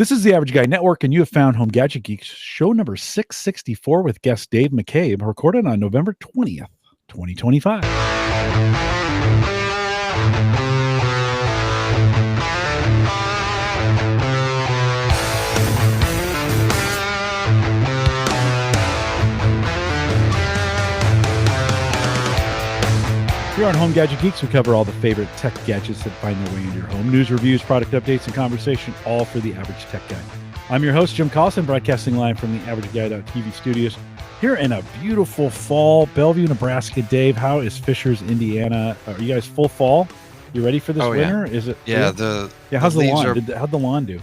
This is the Average Guy Network, and you have found Home Gadget Geeks, show number 664 with guest Dave McCabe, recorded on November 20th, 2025. Here on Home Gadget Geeks, we cover all the favorite tech gadgets that find their way into your home. News, reviews, product updates, and conversation, all for the average tech guy. I'm your host, Jim Collison, broadcasting live from the AverageGuy.tv studios here in a beautiful fall, Bellevue, Nebraska. Dave, how is Fishers, Indiana? Are you guys full fall? You ready for this winter? Yeah. Is it? Yeah. How's the lawn? How'd the lawn do?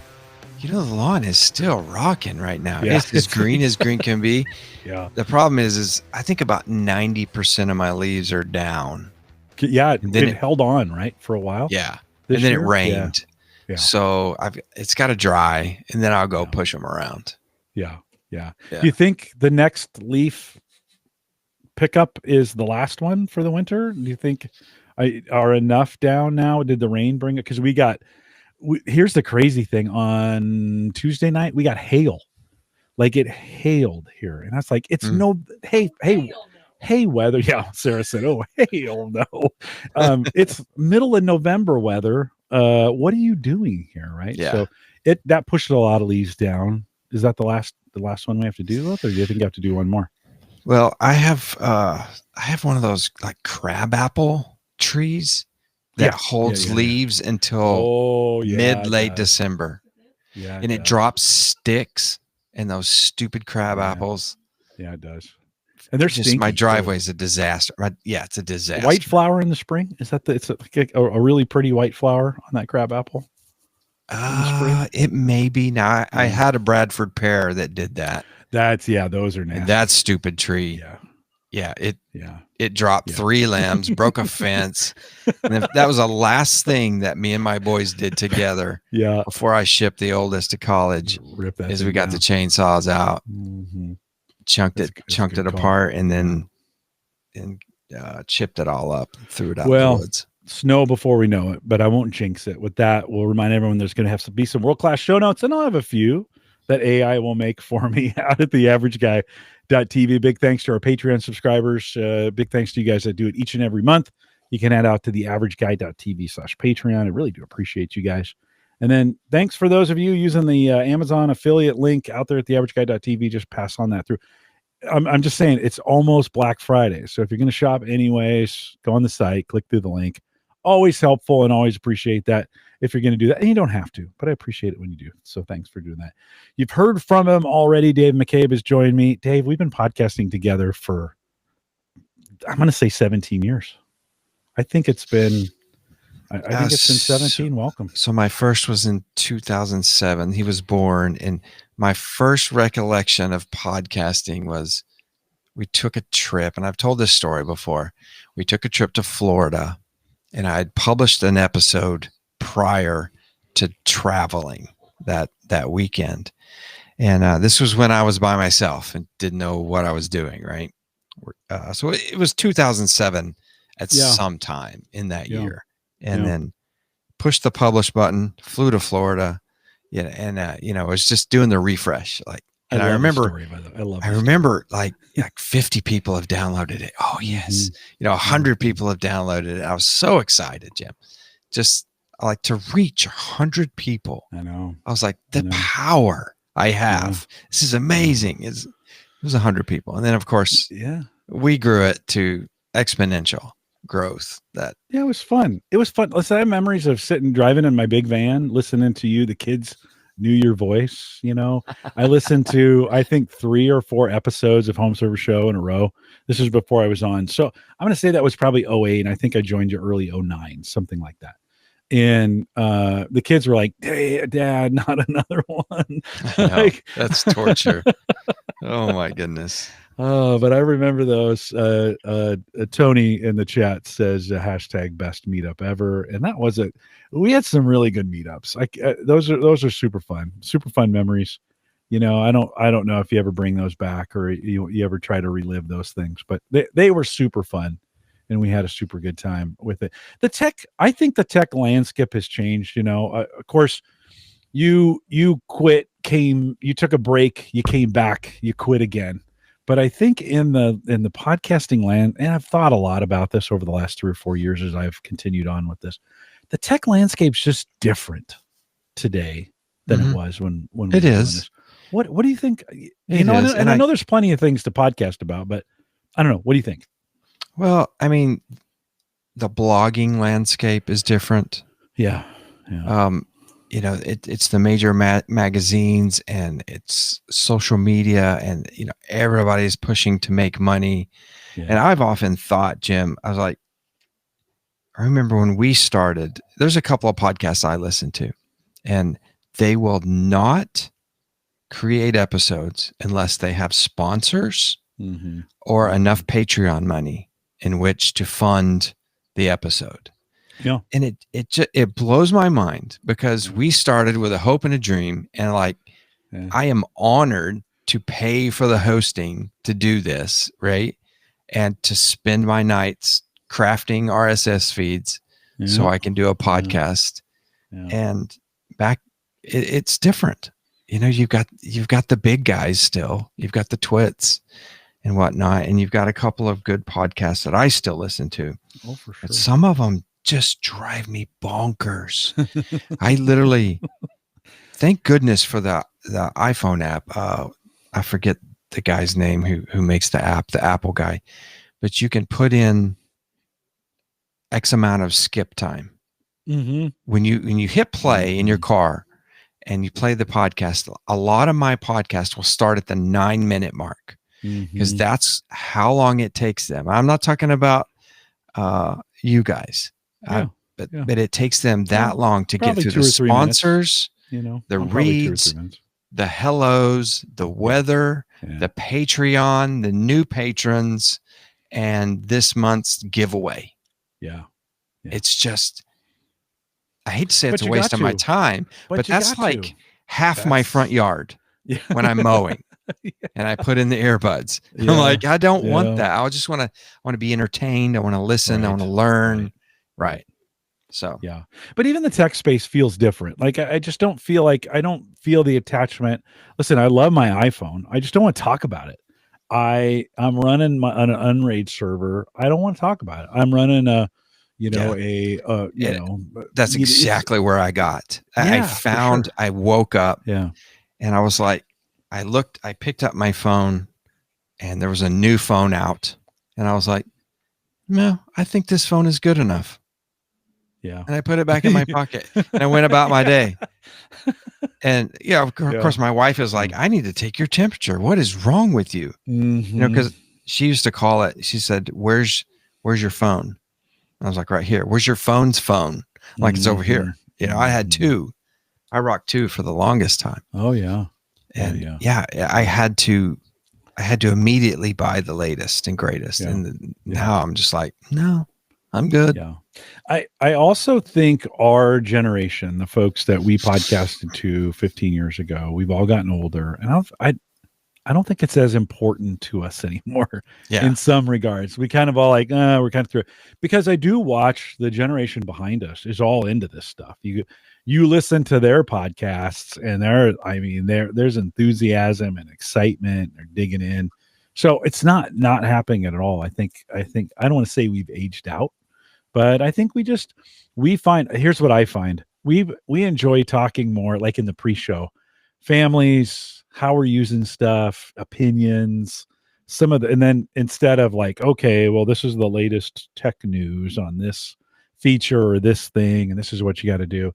You know, the lawn is still rocking right now. Yeah. It's as green as green can be. Yeah. The problem is I think about 90% of my leaves are down. Yeah, it held on, right, for a while. Yeah, and then it rained. Yeah. So it's got to dry, and then I'll go push them around. Yeah. Do you think the next leaf pickup is the last one for the winter? Do you think are enough down now? Did the rain bring it? Because here's the crazy thing. On Tuesday night, we got hail. Like, it hailed here, and I was like, it's hey, weather. Yeah, Sarah said, oh, hail, no. It's middle of November weather. What are you doing here, right? Yeah. So that pushed a lot of leaves down. Is that the last one we have to do with, or do you think you have to do one more? Well, I have one of those like crabapple trees that holds leaves until late December. Yeah. And it drops sticks and those stupid crab apples. Yeah, it does. And they're just my driveway is a disaster. It's a disaster. White flower in the spring? Is that it's a really pretty white flower on that crab apple? It may be. Now I had a Bradford pear that did that. Those are nasty. That stupid tree. It dropped 3 limbs, broke a fence. And that was the last thing that me and my boys did together. Yeah. Before I shipped the oldest to college, we got the chainsaws out. Mm-hmm. Chunked it apart, and then chipped it all up and threw it out in the woods. Snow before we know it, but I won't jinx it. With that, we'll remind everyone there's going to have to be some world-class show notes, and I'll have a few that AI will make for me out at the AverageGuy.tv. Big thanks to our Patreon subscribers. Big thanks to you guys that do it each and every month. You can head out to the AverageGuy.tv/Patreon. I really do appreciate you guys. And then thanks for those of you using the Amazon affiliate link out there at the AverageGuy.tv. Just pass on that through. I'm just saying, it's almost Black Friday. So if you're going to shop anyways, go on the site, click through the link. Always helpful, and always appreciate that if you're going to do that. And you don't have to, but I appreciate it when you do. So thanks for doing that. You've heard from him already. Dave McCabe has joined me. Dave, we've been podcasting together for, I'm going to say 17 years. I think it's been 17. Welcome. So my first was in 2007. He was born, and my first recollection of podcasting was we took a trip, and I've told this story before. We took a trip to Florida, and I had published an episode prior to traveling that weekend. And this was when I was by myself and didn't know what I was doing, right? So it was 2007 at some time in that year. And then pushed the publish button, flew to Florida, and was just doing the refresh. And I remember like 50 people have downloaded it. Oh yes. 100 people have downloaded it. I was so excited, Jim. Just like to reach 100 people. I know. I was like, the power I have. This is amazing. It was 100 people. And then of course, we grew it to exponential growth. It was fun. Listen, I have memories of driving in my big van, listening to you. The kids knew your voice. I listened to, I think, 3 or 4 episodes of Home Service Show in a row. This was before I was on. So I'm going to say that was probably 08. And I think I joined you early 09, something like that. And the kids were like, hey, Dad, not another one. That's torture. Oh my goodness. But I remember those. Tony in the chat says hashtag best meetup ever. And that was it. We had some really good meetups. Those are super fun memories. I don't know if you ever bring those back or you ever try to relive those things, but they were super fun. And we had a super good time with it. I think the tech landscape has changed. Of course, you quit, you took a break, you came back, you quit again. But I think in the podcasting land, and I've thought a lot about this over the last 3 or 4 years as I've continued on with this, the tech landscape's just different today than it was when we were doing this. What do you think? I know there's plenty of things to podcast about, but I don't know. What do you think? Well, I mean, the blogging landscape is different. Yeah. It's the major magazines, and it's social media, and everybody's pushing to make money. Yeah. And I've often thought, Jim, I was like, I remember when we started, there's a couple of podcasts I listen to, and they will not create episodes unless they have sponsors or enough Patreon money in which to fund the episode. Yeah. And it blows my mind, because we started with a hope and a dream, and I am honored to pay for the hosting to do this, right? And to spend my nights crafting RSS feeds so I can do a podcast. Yeah. And it's different. You've got the big guys still. You've got the twits and whatnot, and you've got a couple of good podcasts that I still listen to. Oh, for sure. But some of them just drive me bonkers. I literally, thank goodness for the iPhone app. I forget the guy's name who makes the app, the Apple guy, but you can put in X amount of skip time. When you hit play in your car and you play the podcast, a lot of my podcasts will start at the 9-minute mark, because that's how long it takes them. I'm not talking about you guys. But it takes them that long to get through the sponsors, the reads, the hellos, the weather, the Patreon, the new patrons, and this month's giveaway. Yeah. It's just, I hate to say it's a waste of my time, but that's like half my front yard when I'm mowing. And I put in the earbuds. I'm like, I don't want that. I just want to be entertained. I want to listen. I want to learn. Right. So, yeah. But even the tech space feels different. Like, I just don't feel the attachment. Listen, I love my iPhone. I just don't want to talk about it. I'm running an Unraid server. I don't want to talk about it. I'm running that's exactly where I got. I woke up and I was like, I picked up my phone, and there was a new phone out, and I was like, no, I think this phone is good enough. Yeah. And I put it back in my pocket, and I went about my day. And of course my wife is like, I need to take your temperature. What is wrong with you? Because she used to call it, she said, where's your phone? And I was like, right here. Where's your phone's phone? Like, it's over here. I had two. I rocked two for the longest time. Oh yeah. And I had to immediately buy the latest and greatest. And now I'm just like, no, I'm good. Yeah. I also think our generation, the folks that we podcasted to 15 years ago, we've all gotten older, and I don't think it's as important to us anymore in some regards. We kind of all like, we're kind of through it. Because I do watch the generation behind us is all into this stuff. You listen to their podcasts, and there's enthusiasm and excitement. They're digging in. So it's not happening at all. I think I don't want to say we've aged out, but I think we find, here's what I find. We enjoy talking more, like in the pre-show, families, how we're using stuff, opinions, and then instead of like, okay, well, this is the latest tech news on this feature or this thing, and this is what you got to do.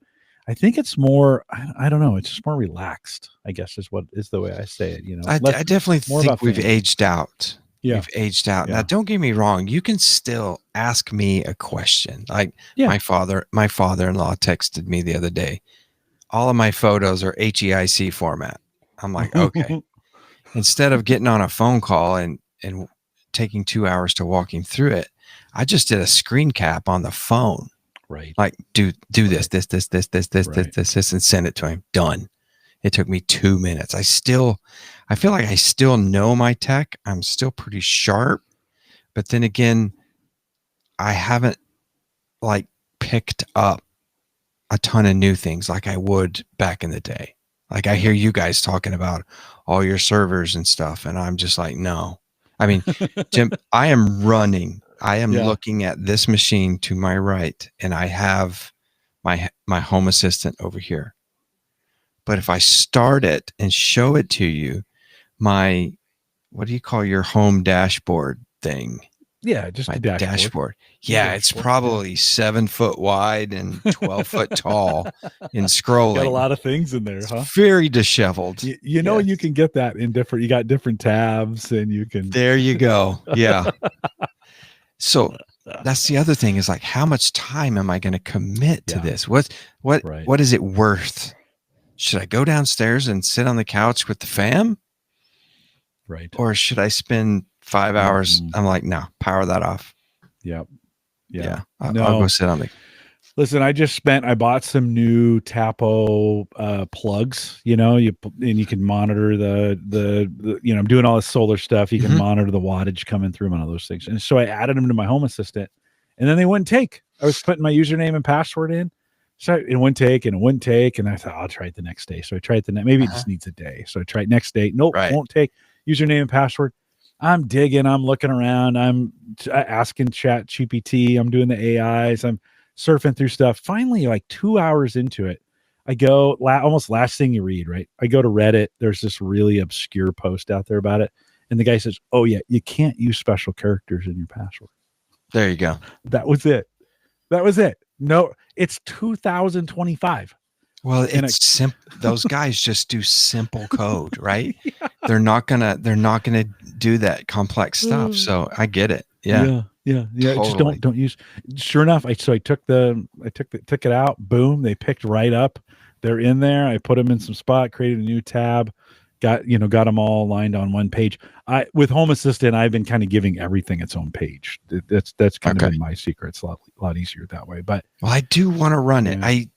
I think it's more, I don't know, it's just more relaxed, I guess is the way I say it. I definitely think we've aged out. Yeah. We've aged out. Now, don't get me wrong. You can still ask me a question. Like my father-in-law texted me the other day. All of my photos are HEIC format. I'm like, okay. Instead of getting on a phone call and taking 2 hours to walk him through it, I just did a screen cap on the phone. Right. Like, do this, and send it to him. Done. It took me 2 minutes. I feel like I still know my tech. I'm still pretty sharp. But then again, I haven't like picked up a ton of new things like I would back in the day. Like I hear you guys talking about all your servers and stuff, and I'm just like, no. I mean, Jim, I am running. I am looking at this machine to my right, and I have my Home Assistant over here. But if I start it and show it to you, what do you call your home dashboard thing? Yeah, just my a dashboard. Yeah, it's probably 7 foot wide and 12 foot tall in scrolling. Got a lot of things in there, huh? Very disheveled. You know, you can get that in different, you got different tabs and you can. There you go. Yeah. So that's the other thing is like, how much time am I going to commit to this? What is it worth? Should I go downstairs and sit on the couch with the fam? Right. Or should I spend 5 hours? I'm like, no, power that off. Yep. Yeah. I'll go sit on the. Listen, I bought some new Tapo plugs, you know, and you can monitor the you know, I'm doing all this solar stuff. You can monitor the wattage coming through and all those things. And so I added them to my Home Assistant, and then they wouldn't take. I was putting my username and password in. So it wouldn't take, and I thought, I'll try it the next day. So I tried maybe it just needs a day. So I tried next day. Nope, won't take. Username and password. I'm digging. I'm looking around. I'm asking Chat GPT. I'm doing the AIs. I'm surfing through stuff. Finally, like 2 hours into it, I go almost last thing you read, right? I go to Reddit. There's this really obscure post out there about it. And the guy says, oh yeah, you can't use special characters in your password. There you go. That was it. No, it's 2025. Well, it's simple. Those guys just do simple code, right? Yeah. They're not gonna do that complex stuff. So I get it. Yeah. Totally. Just don't use. Sure enough, I took it out. Boom, they picked right up. They're in there. I put them in some spot, created a new tab, got them all lined on one page. With Home Assistant, I've been kind of giving everything its own page. That's kind of been my secret. It's a lot easier that way. But I do want to run it. I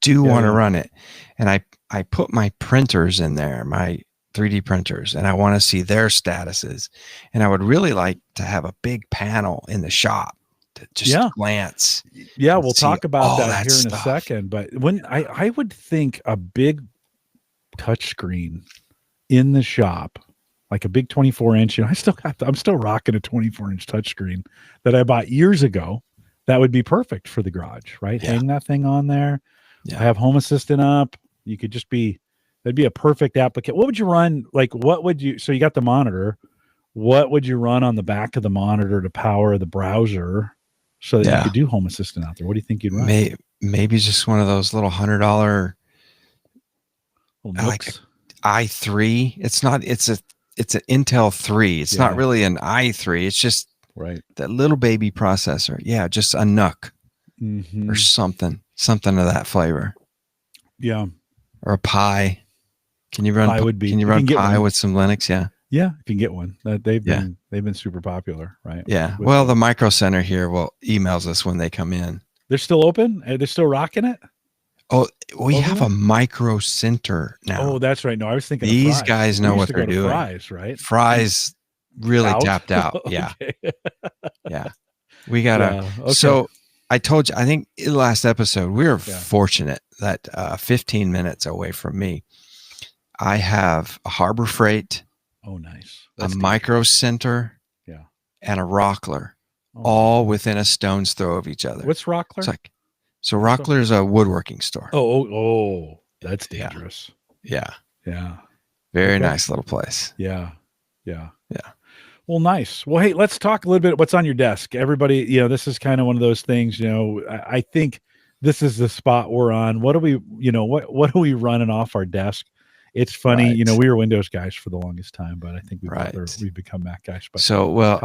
do want to run it, and I put my printers in there, my 3D printers, and I want to see their statuses. And I would really like to have a big panel in the shop to just glance. Yeah, we'll talk about that here in a second. But when I would think a big touchscreen in the shop, like a big 24-inch, I'm still rocking a 24-inch touchscreen that I bought years ago. That would be perfect for the garage, right? Hang that thing on there. I have Home Assistant up. You could that'd be a perfect application. What would you run? So you got the monitor. What would you run on the back of the monitor to power the browser so that you could do Home Assistant out there? What do you think you'd run? Maybe just one of those little $100 like i3. It's an Intel 3. It's not really an i3. It's just that little baby processor. Yeah, just a NUC or something of that flavor. Yeah. Or a Pi. Can you run Pi with some Linux? Yeah. Yeah, if you can get one. They've been super popular, right? Yeah. Well, the Micro Center here emails us when they come in. They're still open? They're still rocking it? Oh, we have a Micro Center now. Oh, that's right. No, I was thinking these guys know what they're doing. Fry's, right? Fry's really tapped out. Yeah. Yeah. We got so I told you, I think in the last episode, we were fortunate that 15 minutes away from me, I have a Harbor Freight. Oh, nice. That's a Micro Center. Yeah. And a Rockler, all within a stone's throw of each other. What's Rockler? So Rockler is a woodworking store. Oh, that's dangerous. Yeah. Yeah. Very nice little place. Yeah. Well, nice. Well, hey, let's talk a little bit. What's on your desk? Everybody, this is kind of one of those things, I think this is the spot we're on. What are we running off our desk? It's funny, we were Windows guys for the longest time, but I think we've become Mac guys. But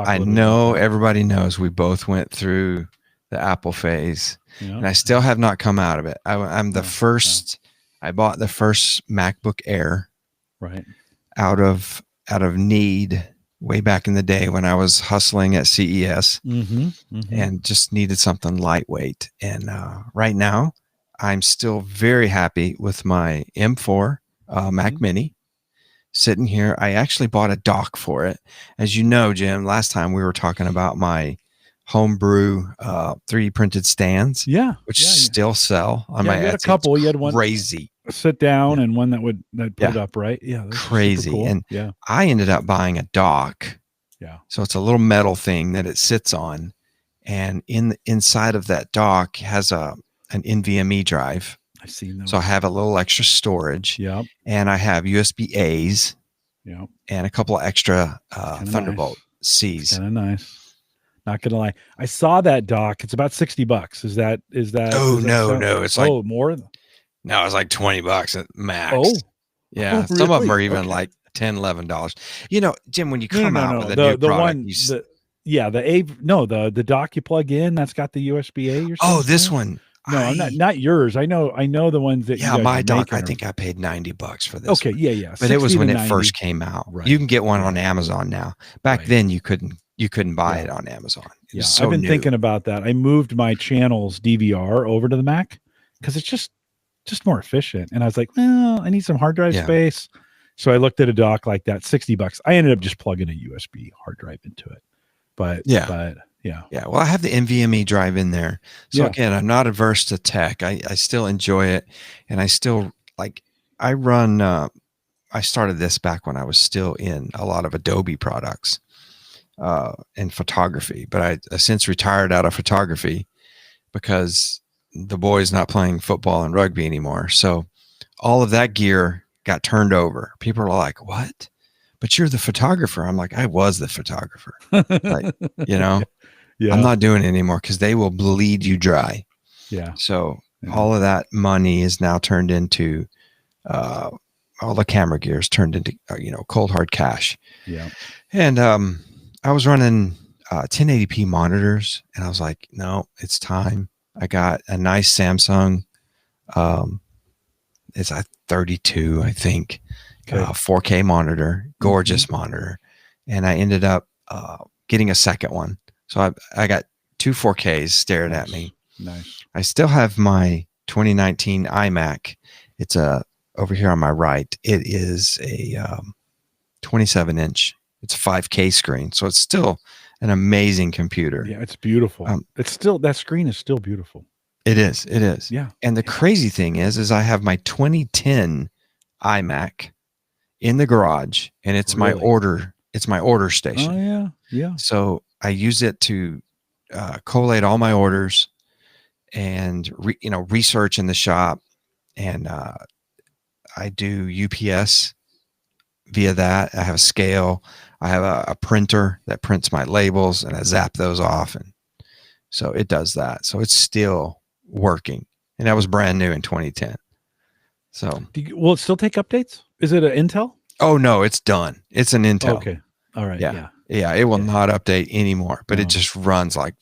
I know everybody knows we both went through the Apple phase, and I still have not come out of it. I'm the first. I bought the first MacBook Air, out of need way back in the day when I was hustling at CES, and just needed something lightweight. And right now, I'm still very happy with my M4 Mac Mini sitting here. I actually bought a dock for it. As you know, Jim, last time we were talking about my homebrew 3D printed stands, Yeah. which still sell on my you had a Etsy. couple. It's You had one crazy. sit down and one that put it up, right? Yeah. Those Crazy. Cool. And yeah. I ended up buying a dock. Yeah. So it's a little metal thing that it sits on. And inside of that dock has an NVMe drive. I've seen those. So I have a little extra storage. Yeah. And I have USB A's. Yeah. And a couple of extra Thunderbolt C's. Kind of nice. Not gonna lie. I saw that dock. It's about $60. Is that? Oh, no. It's like more. No, it's like $20 at max. Oh, yeah. really? Some of them are even like $10, $11. You know, Jim, when you come out with a new product, the dock you plug in that's got the USB A. Oh, this one. No, I'm not yours. I know the ones that. Yeah, my dock. I think I paid $90 for this. Okay, one. yeah. But it was when it first came out. Right. You can get one on Amazon now. Back then, you couldn't buy it on Amazon. I've been thinking about that. I moved my channel's DVR over to the Mac because it's just more efficient. And I was like, well, I need some hard drive space. So I looked at a dock like that, $60. I ended up just plugging a USB hard drive into it. But yeah. Well, I have the NVMe drive in there. So again, I'm not averse to tech. I still enjoy it. And I still I started this back when I was still in a lot of Adobe products and photography, but I since retired out of photography because the boy's not playing football and rugby anymore. So all of that gear got turned over. People are like, what? But you're the photographer. I'm like, I was the photographer. I'm not doing it anymore because they will bleed you dry. Yeah. So all of that money is now turned into all the camera gear is turned into cold hard cash. Yeah. And I was running 1080p monitors, and I was like, no, it's time. I got a nice Samsung. It's a 32, I think, 4K monitor, gorgeous monitor, and I ended up getting a second one. So I got two 4Ks staring at me. Nice. I still have my 2019 iMac. It's over here on my right. It is a 27-inch. It's a 5K screen, so it's still an amazing computer. Yeah, it's beautiful. It's still, that screen is still beautiful. It is. It is. Yeah. And the crazy thing is I have my 2010 iMac in the garage, and it's my order. It's my order station. Oh yeah, yeah. So I use it to collate all my orders and research in the shop, and I do UPS via that. I have a scale. I have a printer that prints my labels, and I zap those off, and so it does that. So it's still working, and that was brand new in 2010. So will it still take updates? Is it an Intel? Oh no, it's done. It's an Intel. Okay. All right. Yeah. It will not update anymore, but it just runs like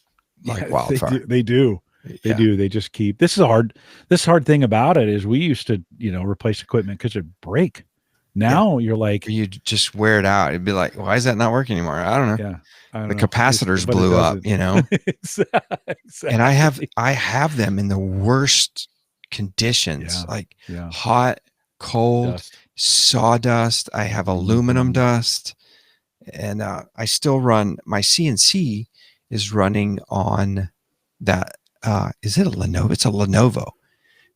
wildfire. They do. They do. They just keep. This hard thing about it is we used to, replace equipment because it'd break. Now you're like, you just wear it out. It'd be like, why is that not working anymore? I don't know. Yeah. The capacitors blew up, Exactly. And I have them in the worst conditions, hot, cold, dust. Sawdust. I have aluminum dust, and I still run my CNC is running on that. Is it a Lenovo? It's a Lenovo.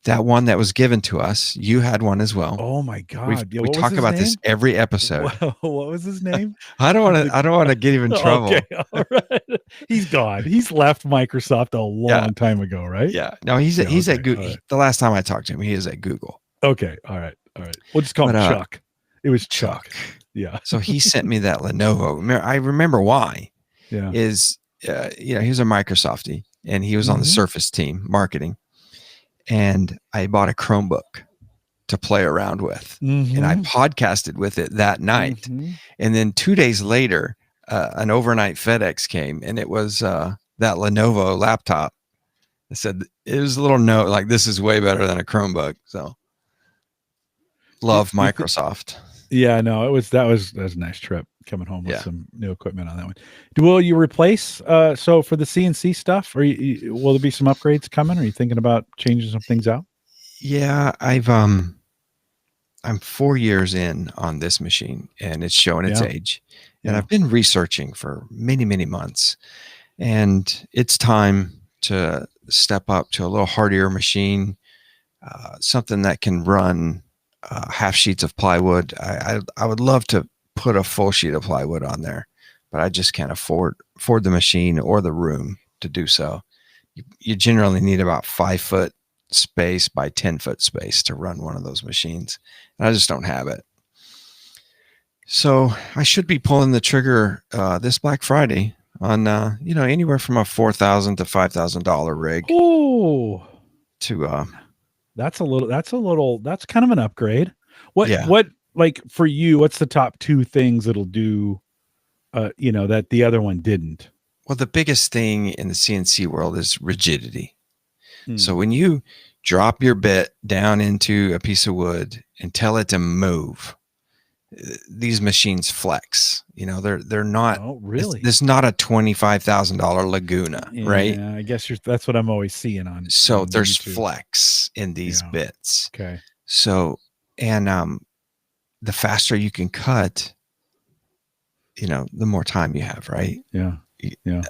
That one that was given to us. You had one as well. Oh my God! We talk about this every episode. What was his name? I don't want to get him in trouble. Okay, all right. He's gone. He's left Microsoft a long time ago, right? Yeah. No, he's at Google. Right. The last time I talked to him, he is at Google. Okay. All right. We'll just call him Chuck. It was Chuck. Yeah. So he sent me that Lenovo. I remember why. Yeah. He was a Microsoftie, and he was on the Surface team marketing. And I bought a Chromebook to play around with, and I podcasted with it that night. And then 2 days later, an overnight FedEx came, and it was that Lenovo laptop. I said, it was a little note like, this is way better than a Chromebook. So love Microsoft. Yeah, no, that was a nice trip coming home with some new equipment on that one. Will you replace? So for the CNC stuff, or will there be some upgrades coming? Are you thinking about changing some things out? Yeah, I'm 4 years in on this machine, and it's showing its age. And I've been researching for many, many months. and it's time to step up to a little hardier machine, something that can run half sheets of plywood. I would love to put a full sheet of plywood on there, but I just can't afford the machine or the room to do so. You generally need about 5-foot space by 10-foot space to run one of those machines, and I just don't have it. So I should be pulling the trigger this Black Friday on anywhere from a $4,000 to $5,000 rig. Oh, that's kind of an upgrade. What like for you, what's the top 2 things it'll do that the other one didn't? Well, the biggest thing in the CNC world is rigidity. So when you drop your bit down into a piece of wood and tell it to move, these machines flex. They're not. Oh, really? This is not a $25,000 Laguna, right? Yeah, I guess that's what I'm always seeing on. So on there's YouTube. flex in these bits. Okay. So, and the faster you can cut, the more time you have, right? Yeah. Yeah.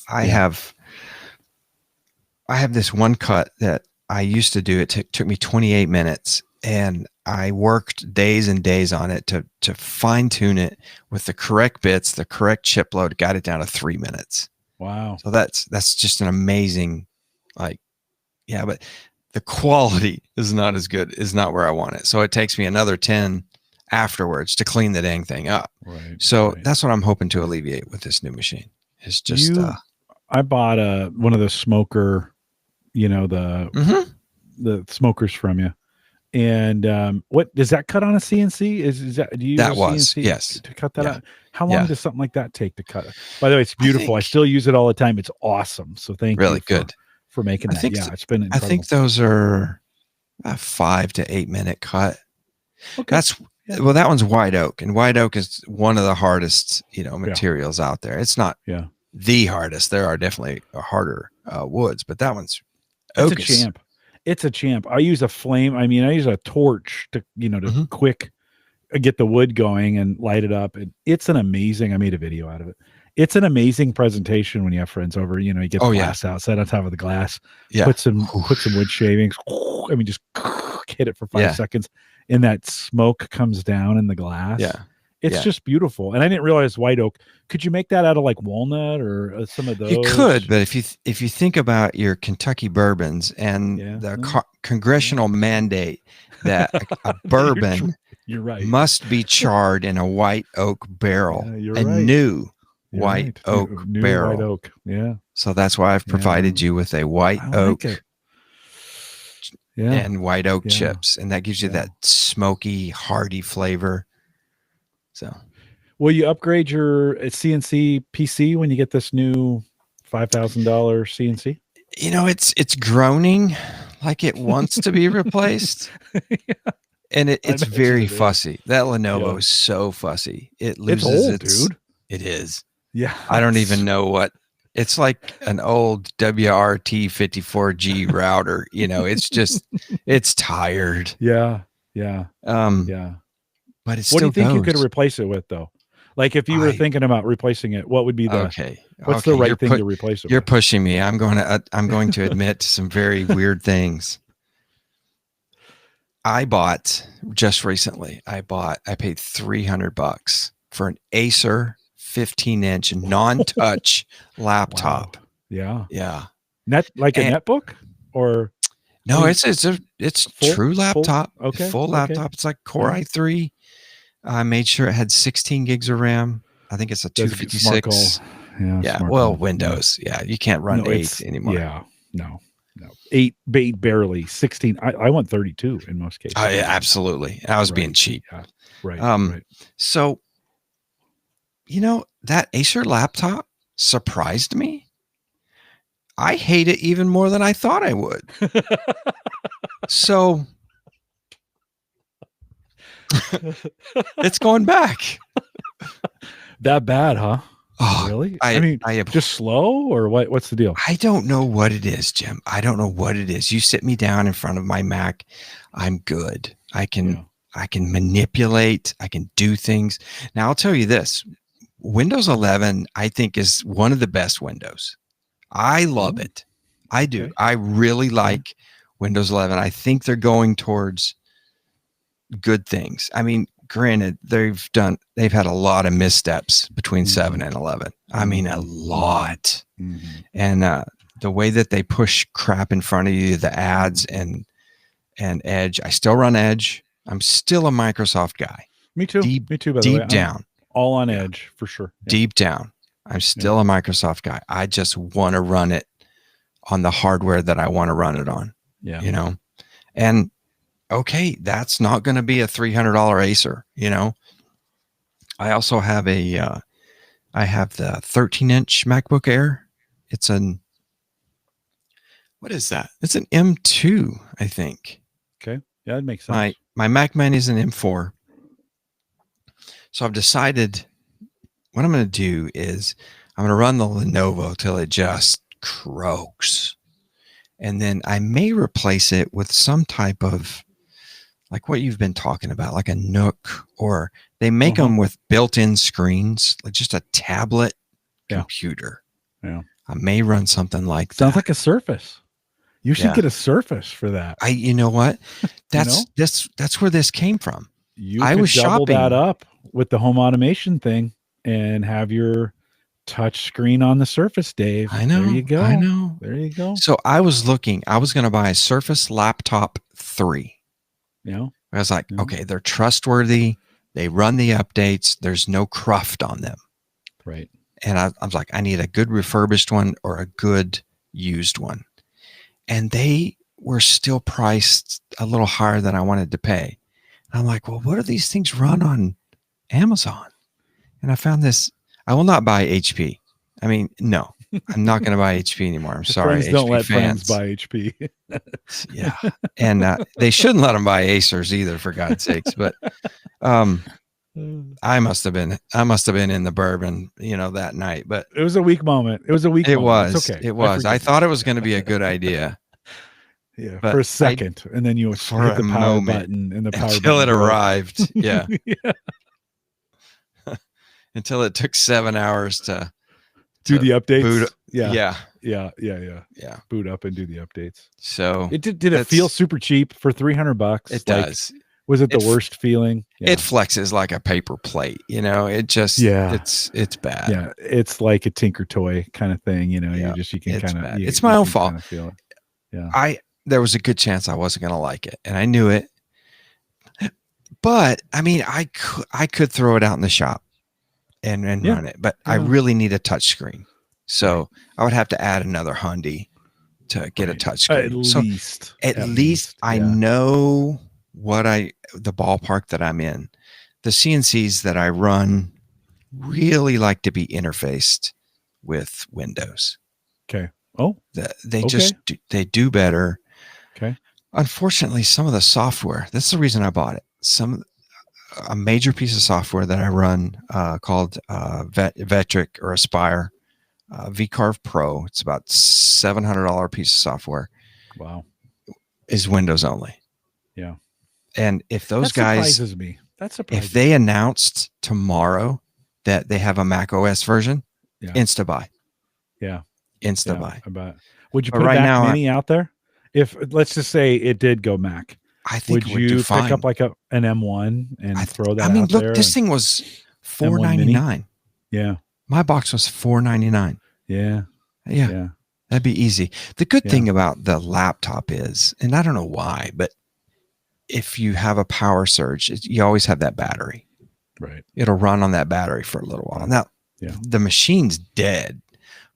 I have this one cut that I used to do. It took me 28 minutes, and I worked days and days on it to fine tune it with the correct bits, the correct chip load, got it down to 3 minutes. Wow. So that's just an amazing, but the quality is not as good, is not where I want it. So it takes me another 10 afterwards to clean the dang thing up. Right. So that's what I'm hoping to alleviate with this new machine. It's just, I bought one of the smoker, the smokers from you. And what does that cut on a CNC? Is that, do you use a CNC yes, to cut that out? How long does something like that take to cut it? By the way, it's beautiful. I still use it all the time. It's awesome. So thank you for making that. It's been incredible. I think those are a 5 to 8 minute cut. Okay. Well, that one's white oak, and white oak is one of the hardest, materials out there. It's not the hardest. There are definitely harder woods, but that one's oak. It's a champ. It's a champ. I use a flame. I use a torch to, to quick get the wood going and light it up. And it's an amazing, I made a video out of it. It's an amazing presentation when you have friends over, you get the glass out, set on top of the glass, put some wood shavings. Just hit it for 5 seconds, and that smoke comes down in the glass. Yeah. It's just beautiful. And I didn't realize white oak. Could you make that out of like walnut or some of those? You could, but if you think about your Kentucky bourbons and the congressional mandate that a bourbon you're right. must be charred in a white oak barrel, new white oak barrel. White oak. Yeah. So that's why I've provided you with a white oak and white oak chips, and that gives you that smoky, hearty flavor. So, will you upgrade your CNC PC when you get this new $5,000 CNC? It's groaning like it wants to be replaced, and it's very fussy. That Lenovo is so fussy. It loses it's old, dude. It is. Yeah, I don't even know what. It's like an old WRT 54G router. It's just it's tired. Yeah. But it's what do you think goes. you could replace it with, though? Like if you were thinking about replacing it, what would be the what's the right thing to replace it You're with? pushing me. I'm going to admit to some very weird things. I bought just recently. I paid $300 for an Acer 15-inch non-touch laptop. Wow. Yeah. A netbook or no? It's true laptop. Full laptop. It's like Core i3. I made sure it had 16 gigs of RAM. I think it's a 256. Windows. Yeah, you can't run 8 anymore. Yeah, no. 8 barely. 16. I want 32 in most cases. Absolutely. I was being cheap. Yeah. Right. So, that Acer laptop surprised me. I hate it even more than I thought I would. So it's going back. That bad, huh? Oh, really? I just slow or what? What's the deal? I don't know what it is, Jim. I don't know what it is. You sit me down in front of my Mac, I'm good. I can manipulate. I can do things. Now I'll tell you this: Windows 11, I think, is one of the best Windows. I love it. I do. Okay. I really like Windows 11. I think they're going towards good things. I mean, granted, they've had a lot of missteps between 7 and 11. I mean, a lot. And the way that they push crap in front of you, the ads and Edge. I still run Edge. I'm still a Microsoft guy. Me too. Me too. By the way, deep down, all on Edge for sure. Yeah. Deep down, I'm still a Microsoft guy. I just want to run it on the hardware that I want to run it on. Yeah. You know, and okay, that's not going to be a $300 Acer. You know, I also have I have the 13-inch MacBook Air. It's what is that? It's an M2, I think. Okay. Yeah, that makes sense. My Mac Mini is an M4. So I've decided what I'm going to do is I'm going to run the Lenovo till it just croaks. And then I may replace it with some type of, like what you've been talking about, like a Nook, or they make them with built-in screens, like just a tablet computer. Yeah. I may run something like that. Sounds like a Surface. You should get a Surface for that. You know what? That's where this came from. I was shopping that up with the home automation thing and have your touch screen on the Surface, Dave. I know. There you go. I know. There you go. So I was going to buy a Surface Laptop 3. Yeah. I was like, okay, they're trustworthy. They run the updates. There's no cruft on them. Right. And I was like, I need a good refurbished one or a good used one. And they were still priced a little higher than I wanted to pay. And I'm like, well, what do these things run on Amazon? And I found this. I will not buy HP. I mean, no, I'm not going to buy HP anymore. I'm sorry. Friends don't let friends buy HP. Yeah. And they shouldn't let them buy Acers either, for God's sakes. But I must have been in the bourbon, that night. But it was a weak moment. It was a weak moment. Was. It's okay. It was. I thought it was going to be a good idea. Yeah, but for a second, and then you hit the power button, and the power until it arrived. Yeah. Yeah. Until it took 7 hours to do the updates. Boot. Yeah. Boot up and do the updates. So did it feel super cheap for $300? It does. Was it the worst feeling? Yeah. It flexes like a paper plate. It just it's bad. Yeah, it's like a Tinker Toy kind of thing. You can kind of. It's my own fault. Feel it. Yeah. There was a good chance I wasn't going to like it, and I knew it. But I mean, I could throw it out in the shop and run it, but I really need a touch screen. So I would have to add another $100 to get a touch screen. At least I know the ballpark that I'm in. The CNCs that I run really like to be interfaced with Windows. Okay. Oh, they do better. Okay. Unfortunately, some of the software, that's the reason I bought it. A major piece of software that I run called Vetric or Aspire, VCarve Pro. It's about $700 piece of software. Wow. Is Windows only. Yeah. And if those guys, surprises me. That surprises if they announced tomorrow that they have a Mac OS version, insta buy. Yeah. Insta buy. Would you put a Mac Mini out there? If let's just say it did go Mac, I think would you pick up like an M1 and throw that? Look, this thing was $499. Yeah, my box was $499. Yeah, that'd be easy. The good thing about the laptop is, and I don't know why, but if you have a power surge, you always have that battery. Right, it'll run on that battery for a little while. Now, the machine's dead,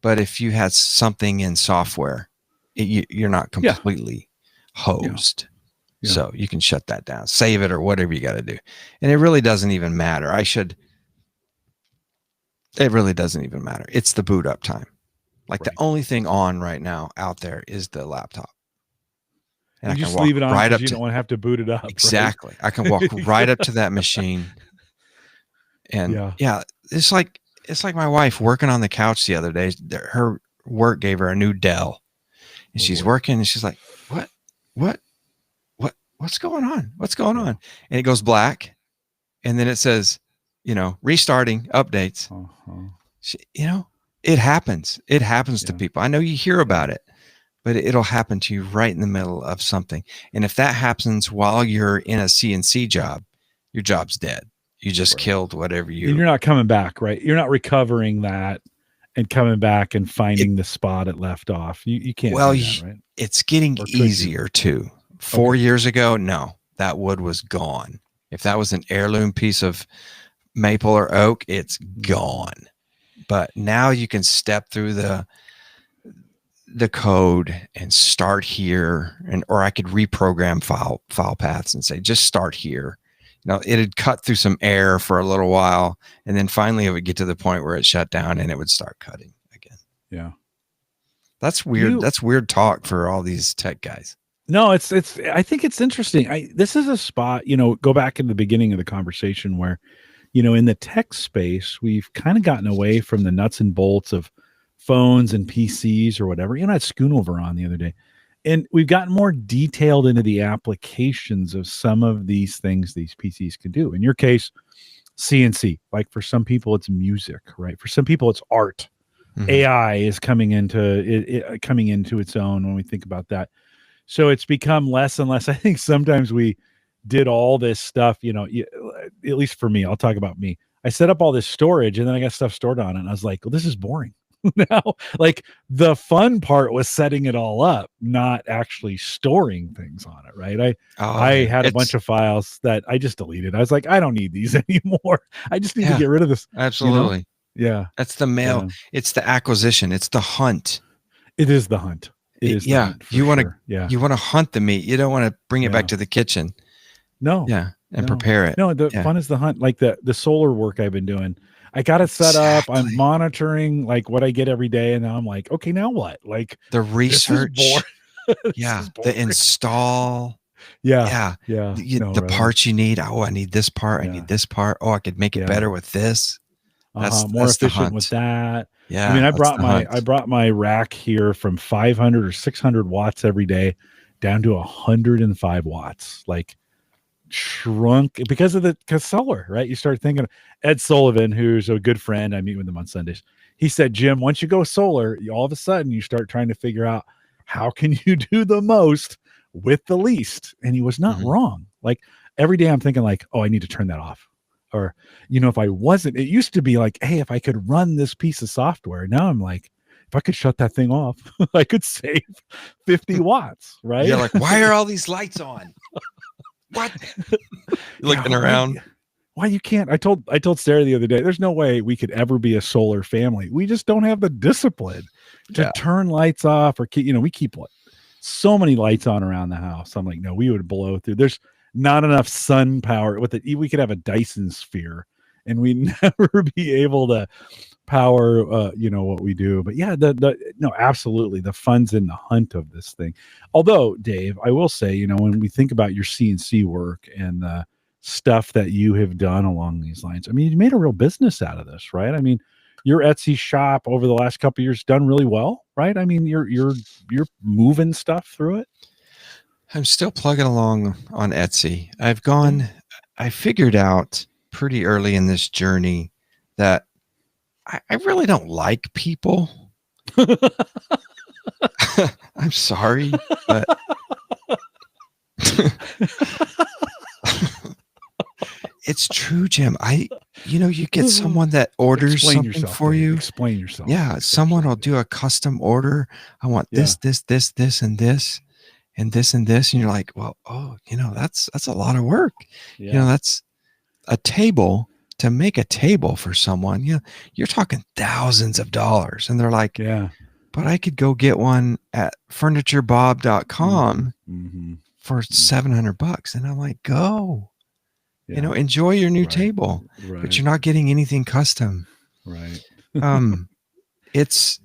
but if you had something in software, you're not completely hosed. Yeah. So you can shut that down, save it, or whatever you got to do. And it really doesn't even matter. It really doesn't even matter. It's the boot up time. Like the only thing on right now out there is the laptop. And you just leave it on right up. You don't want to have to boot it up. Exactly. Right? I can walk right up to that machine. And it's like my wife working on the couch the other day. Her work gave her a new Dell. And she's working and she's like, what's going on? What's going on? And it goes black. And then it says restarting updates. It happens. It happens to people. I know you hear about it, but it'll happen to you right in the middle of something. And if that happens while you're in a CNC job, your job's dead. You just killed whatever you. And you're not coming back, right? You're not recovering that and coming back and finding the spot it left off. You can't do that, right? It's getting easier too. 4 years ago, no, that wood was gone. If that was an heirloom piece of maple or oak, it's gone. But now you can step through the code and start here, or I could reprogram file paths and say, just start here. It'd cut through some air for a little while, and then finally it would get to the point where it shut down and it would start cutting again. Yeah. That's weird. That's weird talk for all these tech guys. No, I think it's interesting. This is a spot, go back in the beginning of the conversation where, in the tech space, we've kind of gotten away from the nuts and bolts of phones and PCs or whatever. I had Schoonover on the other day, and we've gotten more detailed into the applications of some of these things these PCs can do. In your case, CNC, like for some people it's music, right? For some people it's art. Mm-hmm. AI is coming into its own when we think about that. So it's become less and less. I think sometimes we did all this stuff, at least for me, I'll talk about me. I set up all this storage and then I got stuff stored on it. And I was like, well, this is boring. Now, like the fun part was setting it all up, not actually storing things on it. Right. I had a bunch of files that I just deleted. I was like, I don't need these anymore. I just need to get rid of this. Absolutely. Yeah. That's the mail. Yeah. It's the acquisition. It's the hunt. It is the hunt. It is. Yeah. You want to hunt the meat. You don't want to bring it back to the kitchen. No. Yeah. And prepare it. No, the fun is the hunt. Like the solar work I've been doing. I got it set up. I'm monitoring like what I get every day. And now I'm like, okay, now what? Like the research. The install. Yeah. The parts you need. Oh, I need this part. I need this part. Oh, I could make it better with this. That's more efficient with that. Yeah. I mean, I brought my rack here from 500 or 600 watts every day down to 105 watts. Like shrunk because of the solar, right? You start thinking. Ed Sullivan, who's a good friend, I meet with him on Sundays. He said, Jim, once you go solar, all of a sudden you start trying to figure out how can you do the most with the least. And he was not wrong. Like every day I'm thinking like, oh, I need to turn that off. Or, if I wasn't, it used to be like, hey, if I could run this piece of software. Now I'm like, if I could shut that thing off, I could save 50 watts, right? You're like, why are all these lights on? What? Looking around. Why you can't? I told Sarah the other day, there's no way we could ever be a solar family. We just don't have the discipline to turn lights off or keep, we keep so many lights on around the house. I'm like, no, we would blow through. There's not enough sun power with it. We could have a Dyson sphere and we'd never be able to power, what we do. But yeah, no, absolutely. The fun's in the hunt of this thing. Although, Dave, I will say, when we think about your CNC work and the stuff that you have done along these lines, I mean, you made a real business out of this, right? I mean, your Etsy shop over the last couple of years done really well, right? I mean, you're moving stuff through it. I'm still plugging along on Etsy. I figured out pretty early in this journey that I really don't like people. I'm sorry, but it's true, Jim. You get someone that orders something for you. Explain yourself. Yeah, someone will do a custom order. I want this, and this, and this, and this, and this, and you're like, well, that's a lot of work. Yeah. That's a table. To make a table for someone, you're talking thousands of dollars, and they're like, yeah, but I could go get one at FurnitureBob.com for $700, and I'm like, go. Enjoy your new table, but you're not getting anything custom. Right. It's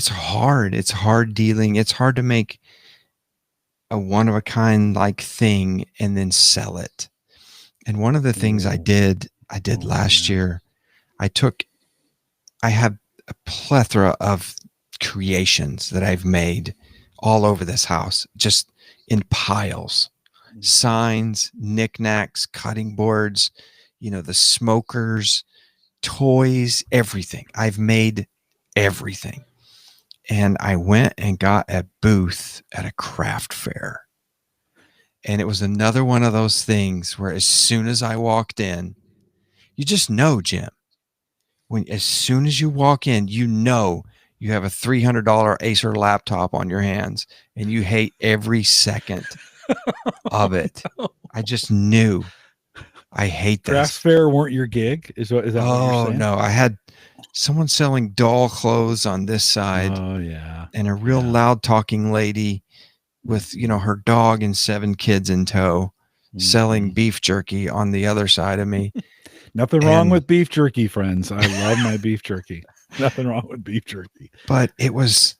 hard. It's hard dealing. It's hard to make a one of a kind like thing and then sell it. And one of the things I did last year, I have a plethora of creations that I've made all over this house, just in piles. Signs, knickknacks, cutting boards, the smokers, toys, everything. I've made everything. And I went and got a booth at a craft fair. And it was another one of those things where as soon as I walked in, you just know, Jim, as soon as you walk in, you know you have a $300 Acer laptop on your hands and you hate every second of it. I just knew. I hate this. Craft fair weren't your gig? Is that what you're saying? No. I had someone selling doll clothes on this side. Oh, yeah. And a real loud talking lady with, her dog and 7 kids in tow selling beef jerky on the other side of me. Nothing wrong with beef jerky, friends. I love my beef jerky. Nothing wrong with beef jerky. But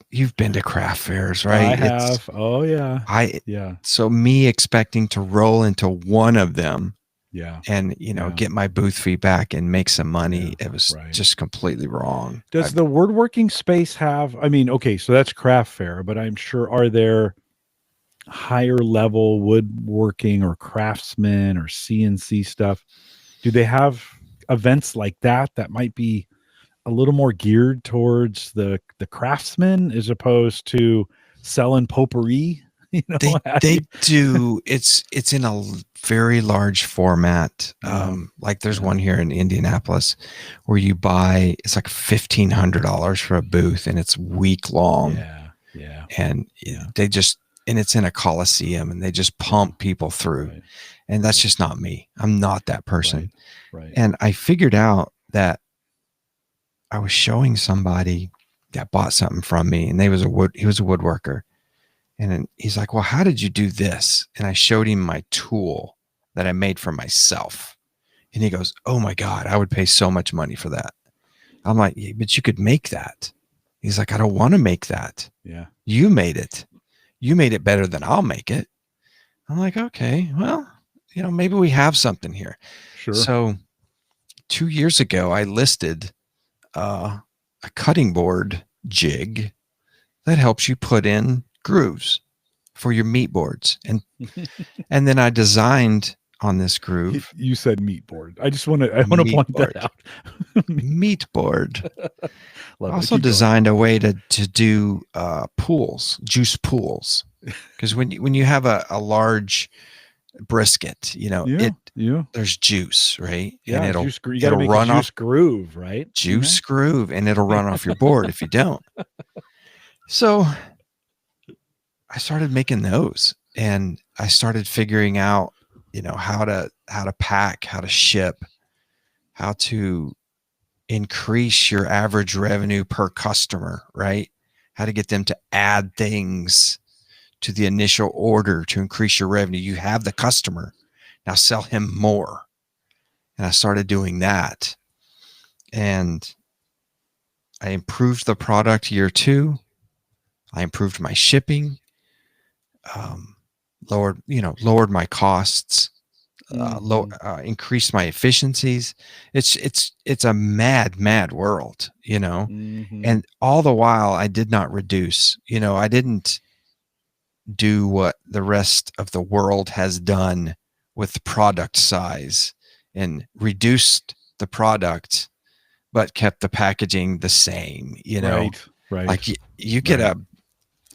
you've been to craft fairs, right? I have. Oh, yeah. So me expecting to roll into one of them. Yeah. And, get my booth fee back and make some money. It was just completely wrong. Does the woodworking space have, okay, so that's craft fair, but I'm sure, are there higher level woodworking or craftsmen or CNC stuff? Do they have events like that might be a little more geared towards the craftsman as opposed to selling potpourri? They do. It's in a very large format. Like there's one here in Indianapolis where you buy, it's like $1,500 for a booth and it's week long. Yeah. And and it's in a Collison and they just pump people through. Right. And that's just not me. I'm not that person. Right. And I figured out that I was showing somebody that bought something from me and he was a woodworker. And then he's like, well, how did you do this? And I showed him my tool that I made for myself. And he goes, oh my God, I would pay so much money for that. I'm like, yeah, but you could make that. He's like, I don't want to make that. Yeah. You made it. You made it better than I'll make it. I'm like, okay, well, maybe we have something here. Sure. So 2 years ago, I listed a cutting board jig that helps you put in grooves for your meat boards. And then I designed on this groove. You said meat board. I want to point that out. Meat board. I also designed a way to do pools, juice pools. Because when you have a large brisket, there's juice, right? Yeah, and you got to make a juice groove, right? Juice groove, and it'll run off your board if you don't. So I started making those, and I started figuring out, how to pack, how to ship, how to increase your average revenue per customer, right? How to get them to add things to the initial order to increase your revenue. You have the customer, now sell him more. And I started doing that. And I improved the product year 2. I improved my shipping, lowered my costs, increased my efficiencies. It's a mad world, and all the while I did not reduce, I didn't do what the rest of the world has done with the product size and reduced the product, but kept the packaging the same, Right. Like you get a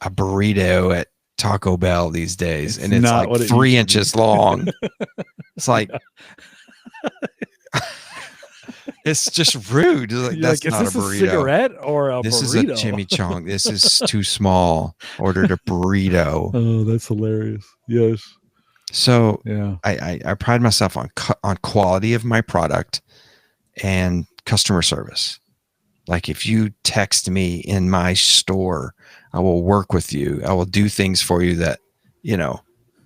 burrito at Taco Bell these days, and it's like 3 inches long. It's like, it's just rude. Like, that's not is this a burrito. A cigarette or a this burrito? Is a chimichanga. This is too small. Ordered a burrito. Oh, that's hilarious. Yes. So yeah, I pride myself on quality of my product and customer service. Like if you text me in my store, I will work with you. I will do things for you that,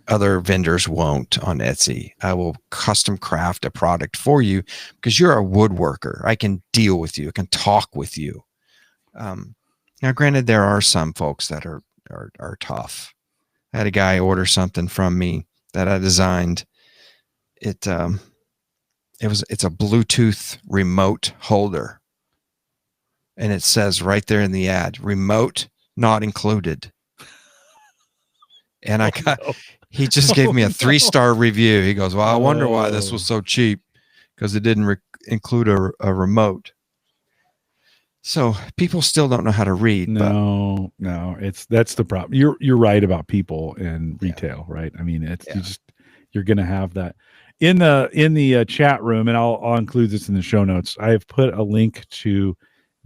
other vendors won't on Etsy. I will custom craft a product for you because you're a woodworker. I can deal with you. I can talk with you. Now, granted, there are some folks that are tough. I had a guy order something from me that I designed. It's a Bluetooth remote holder. And it says right there in the ad, remote not included. And he just gave me a 3-star review. He goes, well, I wonder why this was so cheap. because it didn't include a remote. So people still don't know how to read. No, that's the problem. You're right about people in retail, right? I mean, it's you're going to have that in the chat room, and I'll include this in the show notes. I have put a link to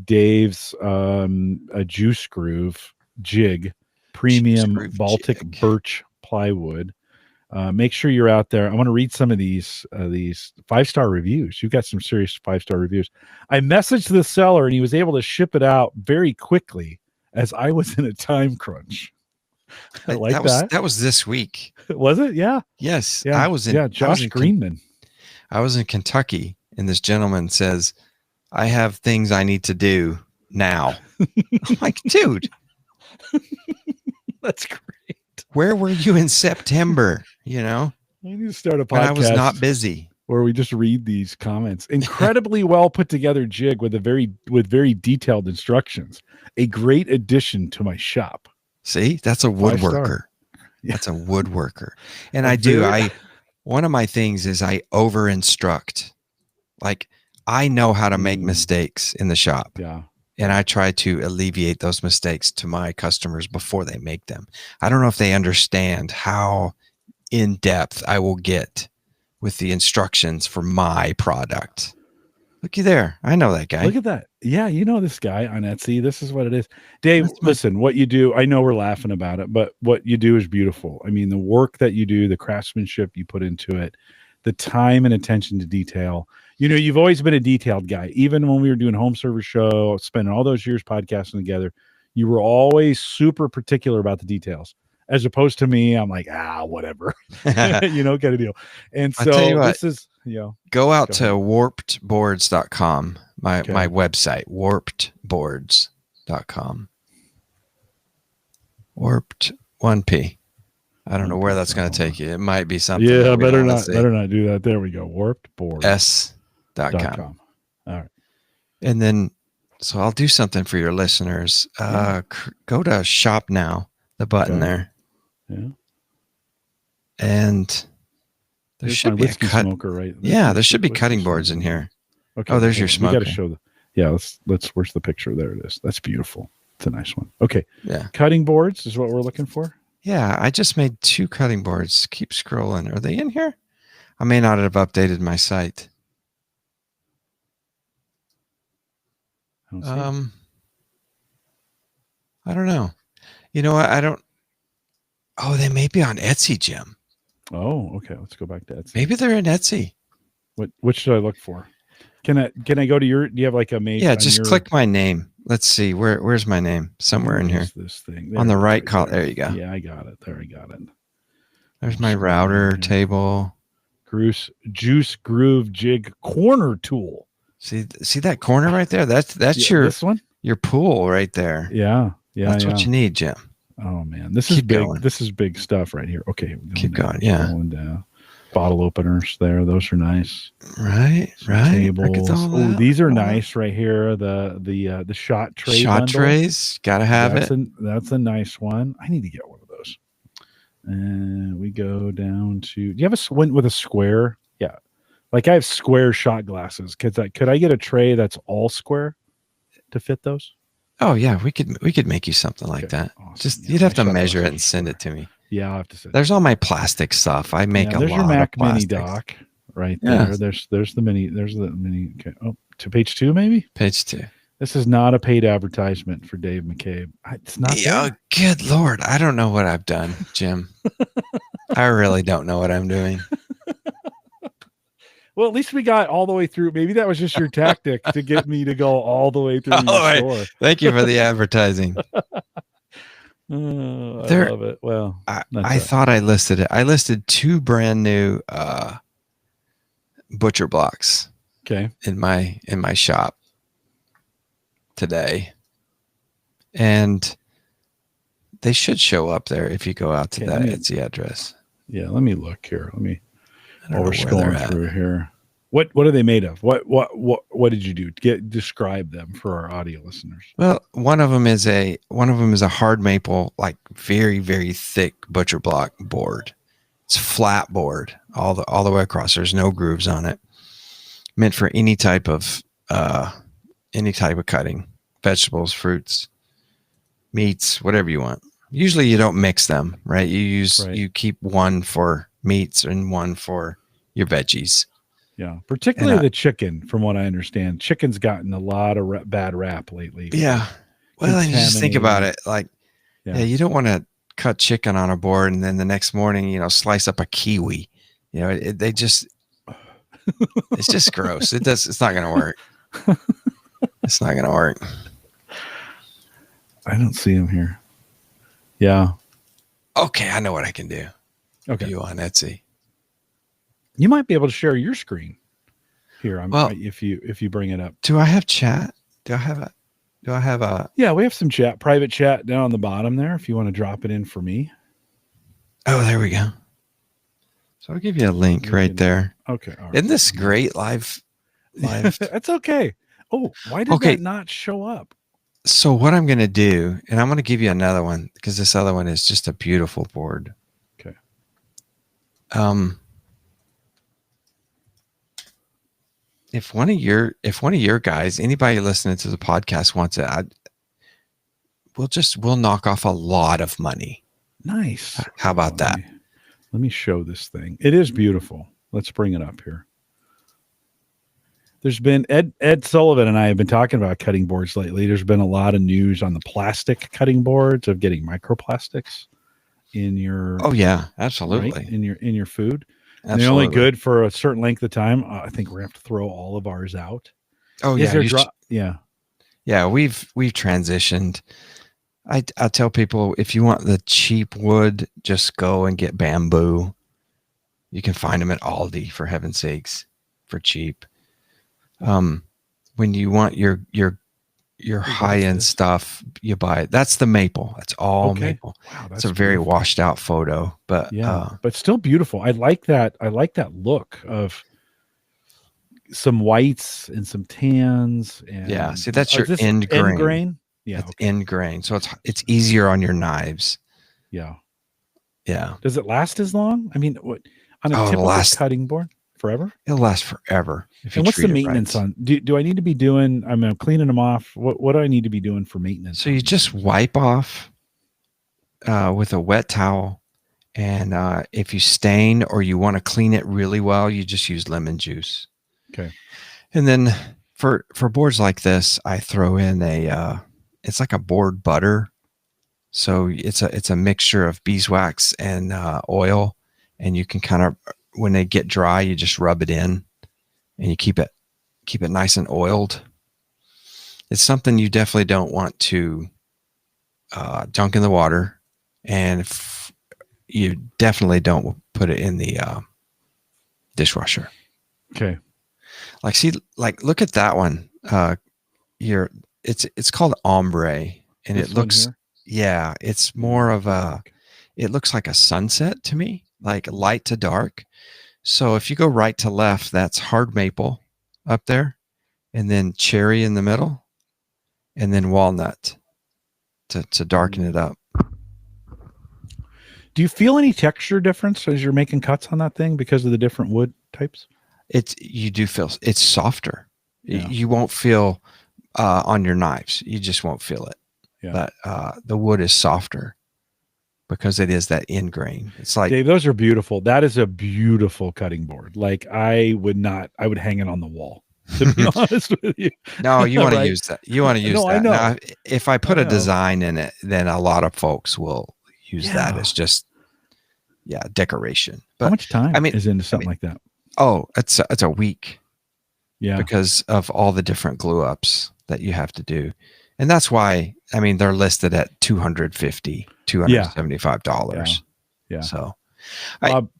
Dave's a juice groove jig, premium Baltic birch plywood. Make sure you're out there. I want to read some of these 5-star reviews. You've got some serious 5-star reviews. I messaged the seller and he was able to ship it out very quickly as I was in a time crunch. I like that. That was this week. Was it? Yeah. Yes. Yeah. I was in Josh Greenman. I was in Kentucky and this gentleman says, I have things I need to do now. I'm like, dude. That's great. Where were you in September? You know, I need to start a podcast. When I was not busy, where we just read these comments. Incredibly well put together jig with very detailed instructions. A great addition to my shop. See, that's a woodworker. Yeah. That's a woodworker, and one of my things is I over instruct. Like I know how to make mistakes in the shop. Yeah. And I try to alleviate those mistakes to my customers before they make them. I don't know if they understand how in depth I will get with the instructions for my product. Looky there. I know that guy. Look at that. Yeah, you know this guy on Etsy. This is what it is. Dave, listen, what you do, I know we're laughing about it, but what you do is beautiful. I mean, the work that you do, the craftsmanship you put into it, the time and attention to detail. You know, you've always been a detailed guy. Even when we were doing Home Service Show, spending all those years podcasting together, you were always super particular about the details. As opposed to me, I'm like, whatever. You know, get a deal. And so this is, go out to warpedboards.com, my website, warpedboards.com. Warped 1P. I don't know where that's going to take you. It might be something. Yeah, better not do that. There we go. Warpedboards. S.com. All right. And then, so I'll do something for your listeners. Go to shop now, the button there. Yeah. And there should be a smoker, right? There should be cutting boards in here. Okay. Oh, there's your smoker. You got to show where's the picture? There it is. That's beautiful. It's a nice one. Okay. Yeah. Cutting boards is what we're looking for. Yeah, I just made 2 cutting boards. Keep scrolling. Are they in here? I may not have updated my site. I don't know. You know what? I don't. Oh, they may be on Etsy, Jim. Oh, okay. Let's go back to Etsy. Maybe they're in Etsy. What should I look for? Can I go to your? Do you have like a main? Yeah, just click my name. Let's see. Where's my name? Somewhere in here. This thing on the right column. There you go. Yeah, I got it. There, I got it. There's my router table. Juice Groove Jig Corner Tool. See that corner right there? That's your this one? Your pool right there. Yeah. That's what you need, Jim. Oh man, this is big. Going. This is big stuff right here. Okay, keep going. Yeah. Going down. Bottle openers there. Those are nice. Right. Tables. Oh, these are nice right here. The shot tray. Shot bundle. Trays. Gotta have it. That's a nice one. I need to get one of those. And we go down to. Do you have a one with a square? Yeah. Like I have square shot glasses. Could I get a tray that's all square to fit those? Oh yeah, we could make you something like that. Awesome. Just you'd have to measure it and send it to me. Yeah, I'll have to send it. There's all my plastic stuff. I make a lot of There's your Mac Mini plastics. dock right there. There's the mini. There's the mini. Okay. Oh, to page 2 maybe. Page 2. This is not a paid advertisement for Dave McCabe. It's not. Oh, good Lord. I don't know what I've done, Jim. I really don't know what I'm doing. Well, at least we got all the way through. Maybe that was just your tactic to get me to go all the way through your store. Thank you for the advertising. I love it. Well, I thought I listed it. I listed 2 brand new butcher blocks. Okay. In my shop today, and they should show up there if you go out to that Etsy address. Yeah, let me look here. While we're scrolling through here, what are they made of? What did you do? Describe them for our audio listeners. Well, one of them is a hard maple, like very, very thick butcher block board. It's flat board all the way across. There's no grooves on it. meant for any type of cutting, vegetables, fruits, meats, whatever you want. Usually you don't mix them, right? You keep one for meats and one for your veggies. Yeah, particularly the chicken, from what I understand. Chicken's gotten a lot of bad rap lately. Yeah. Well, and you just think about it, like, you don't want to cut chicken on a board and then the next morning, slice up a kiwi. It's just gross. It's not going to work. It's not going to work. I don't see him here. Yeah. Okay, I know what I can do. Okay. You on Etsy. You might be able to share your screen here. If you bring it up. Do I have chat? Do I have a? Yeah, we have some chat, private chat down on the bottom there. If you want to drop it in for me. Oh, there we go. So I'll give you a link right there. Okay. All right. Isn't this great live? That's okay. Oh, why did that not show up? So what I'm going to do, and I'm going to give you another one because this other one is just a beautiful board. Okay. If one of your guys, anybody listening to the podcast wants it, we'll knock off a lot of money. Nice. How about that? Let me show this thing. It is beautiful. Let's bring it up here. There's been Ed Sullivan and I have been talking about cutting boards lately. There's been a lot of news on the plastic cutting boards of getting microplastics in your. Oh yeah, absolutely. Right, in your food. And they're only good for a certain length of time. I think we're gonna have to throw all of ours out. Oh yeah, yeah. We've transitioned. I tell people, if you want the cheap wood, just go and get bamboo. You can find them at Aldi, for heaven's sakes, for cheap. When you want your high end stuff, you buy it. That's the maple. That's all maple. Wow, that's a very washed out photo, but but still beautiful. I like that. I like that look of some whites and some tans. And see, that's your end grain. Yeah, it's end grain, so it's easier on your knives. Yeah. Does it last as long? I mean, what on a typical cutting board? Forever? It'll last forever. And what's the maintenance on? Do I need to be doing? I'm cleaning them off. What do I need to be doing for maintenance? So you just wipe off with a wet towel, and if you stain or you want to clean it really well, you just use lemon juice. Okay. And then for boards like this, I throw in it's like a board butter. So it's a mixture of beeswax and oil, and you can kind of, when they get dry, you just rub it in, and you keep it nice and oiled. It's something you definitely don't want to dunk in the water, and you definitely don't put it in the dishwasher. Okay. Look at that one. It's called ombre, and it looks, it's more of it looks like a sunset to me, like light to dark. So if you go right to left, that's hard maple up there, and then cherry in the middle, and then walnut to darken it up. Do you feel any texture difference as you're making cuts on that thing because of the different wood types? You do feel it's softer. Yeah. You won't feel on your knives. You just won't feel it. Yeah. But the wood is softer because it is that end grain. It's like, Dave, those are beautiful. That is a beautiful cutting board. Like I would hang it on the wall, to be honest with you. No, you want to use that. You want to use that. I know. Now, if I put a design in it, then a lot of folks will use that as just, decoration. But how much time is into something like that? Oh, it's a week. Yeah. Because of all the different glue ups that you have to do. And that's why, they're listed at $250, $275. Yeah. So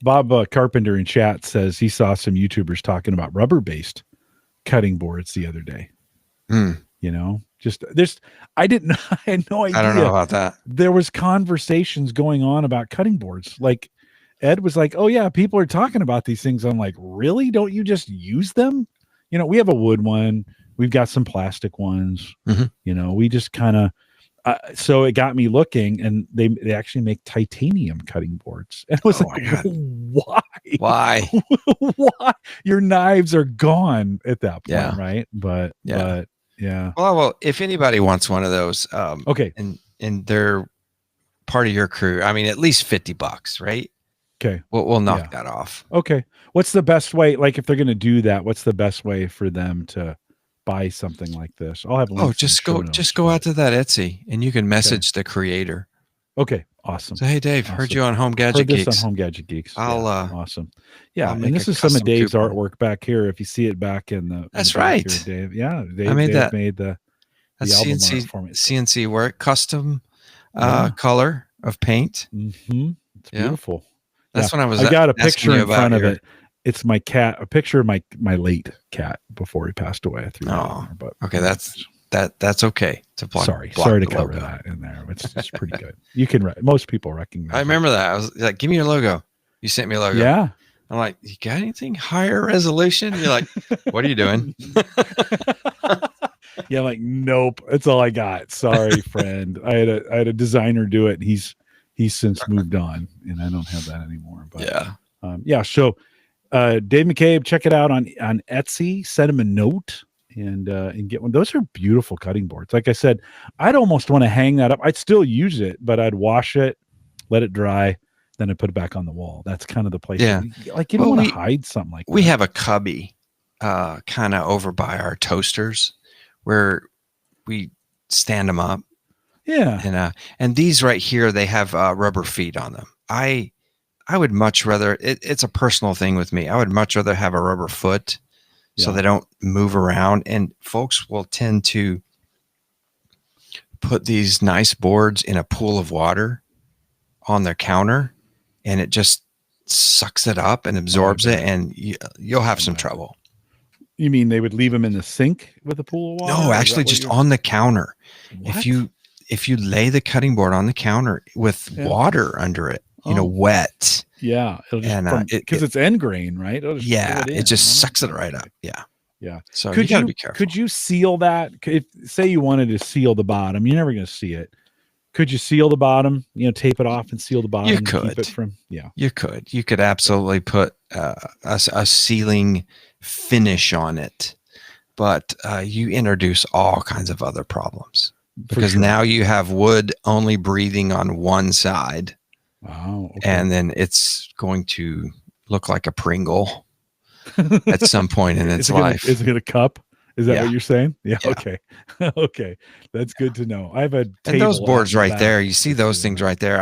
Bob Carpenter in chat says he saw some YouTubers talking about rubber-based cutting boards the other day. I had no idea. I don't know about that. There was conversations going on about cutting boards. Like Ed was like, oh yeah, people are talking about these things. I'm like, really? Don't you just use them? We have a wood one. We've got some plastic ones. Mm-hmm. We just kind of, So it got me looking, and they actually make titanium cutting boards. And I was Oh my God. why? Why? Why? Your knives are gone at that point, Yeah. right? But yeah. Well, if anybody wants one of those, Okay. and they're part of your crew, I mean, at least $50, right? Okay. We'll knock that off. Okay. What's the best way? Like, if they're going to do that, what's the best way for them to buy something like this? I'll have links. Just go out to that Etsy, and you can message the creator. Okay. Awesome. So, hey, Dave, heard you on Home Gadget Heard this Geeks. on Home Gadget Geeks. Awesome. Yeah, and this is some of Dave's artwork back here. If you see it back in the that's right, here, Dave. Yeah, Dave made the album art for me. CNC work, custom color of paint. Mm-hmm. It's beautiful. That's when I got a picture in front of it. It's my cat, a picture of my late cat before he passed away. But okay, that's okay. Sorry to cover that in there. It's pretty good. You can most people recognize. I remember that. I was like, "Give me your logo." You sent me a logo. Yeah. I'm like, "You got anything higher resolution?" You're like, "What are you doing?" Yeah, I'm like, nope. That's all I got. Sorry, friend. I had a designer do it. He's since moved on, and I don't have that anymore. But yeah. So, Dave McCabe, check it out on Etsy. Send him a note and get one. Those are beautiful cutting boards. Like I said, I'd almost want to hang that up. I'd still use it, but I'd wash it, let it dry, then I'd put it back on the wall. That's kind of the place. Yeah. Like you don't want to hide something like that. We have a cubby kind of over by our toasters where we stand them up. Yeah. And these right here, they have rubber feet on them. I would much rather, it's a personal thing with me. I would much rather have a rubber foot so they don't move around. And folks will tend to put these nice boards in a pool of water on their counter, and it just sucks it up and absorbs it, and you'll have some trouble. You mean they would leave them in the sink with a pool of water? No, actually just on the counter. What? If you lay the cutting board on the counter with water under it, wet. Yeah. It'll just because it's end grain, right? It just sucks it right up. Yeah. Yeah. So you gotta be careful. Could you seal that? If say you wanted to seal the bottom, you're never going to see it. Could you seal the bottom? Tape it off and seal the bottom. You could. Keep it from, You could. You could absolutely put a sealing finish on it, but you introduce all kinds of other problems because now you have wood only breathing on one side. Wow. Okay. And then it's going to look like a Pringle at some point in its life. Is it a cup? Is that what you're saying? Yeah. Okay. Okay. That's good to know. I have a table. And those boards right there, you see those things right there.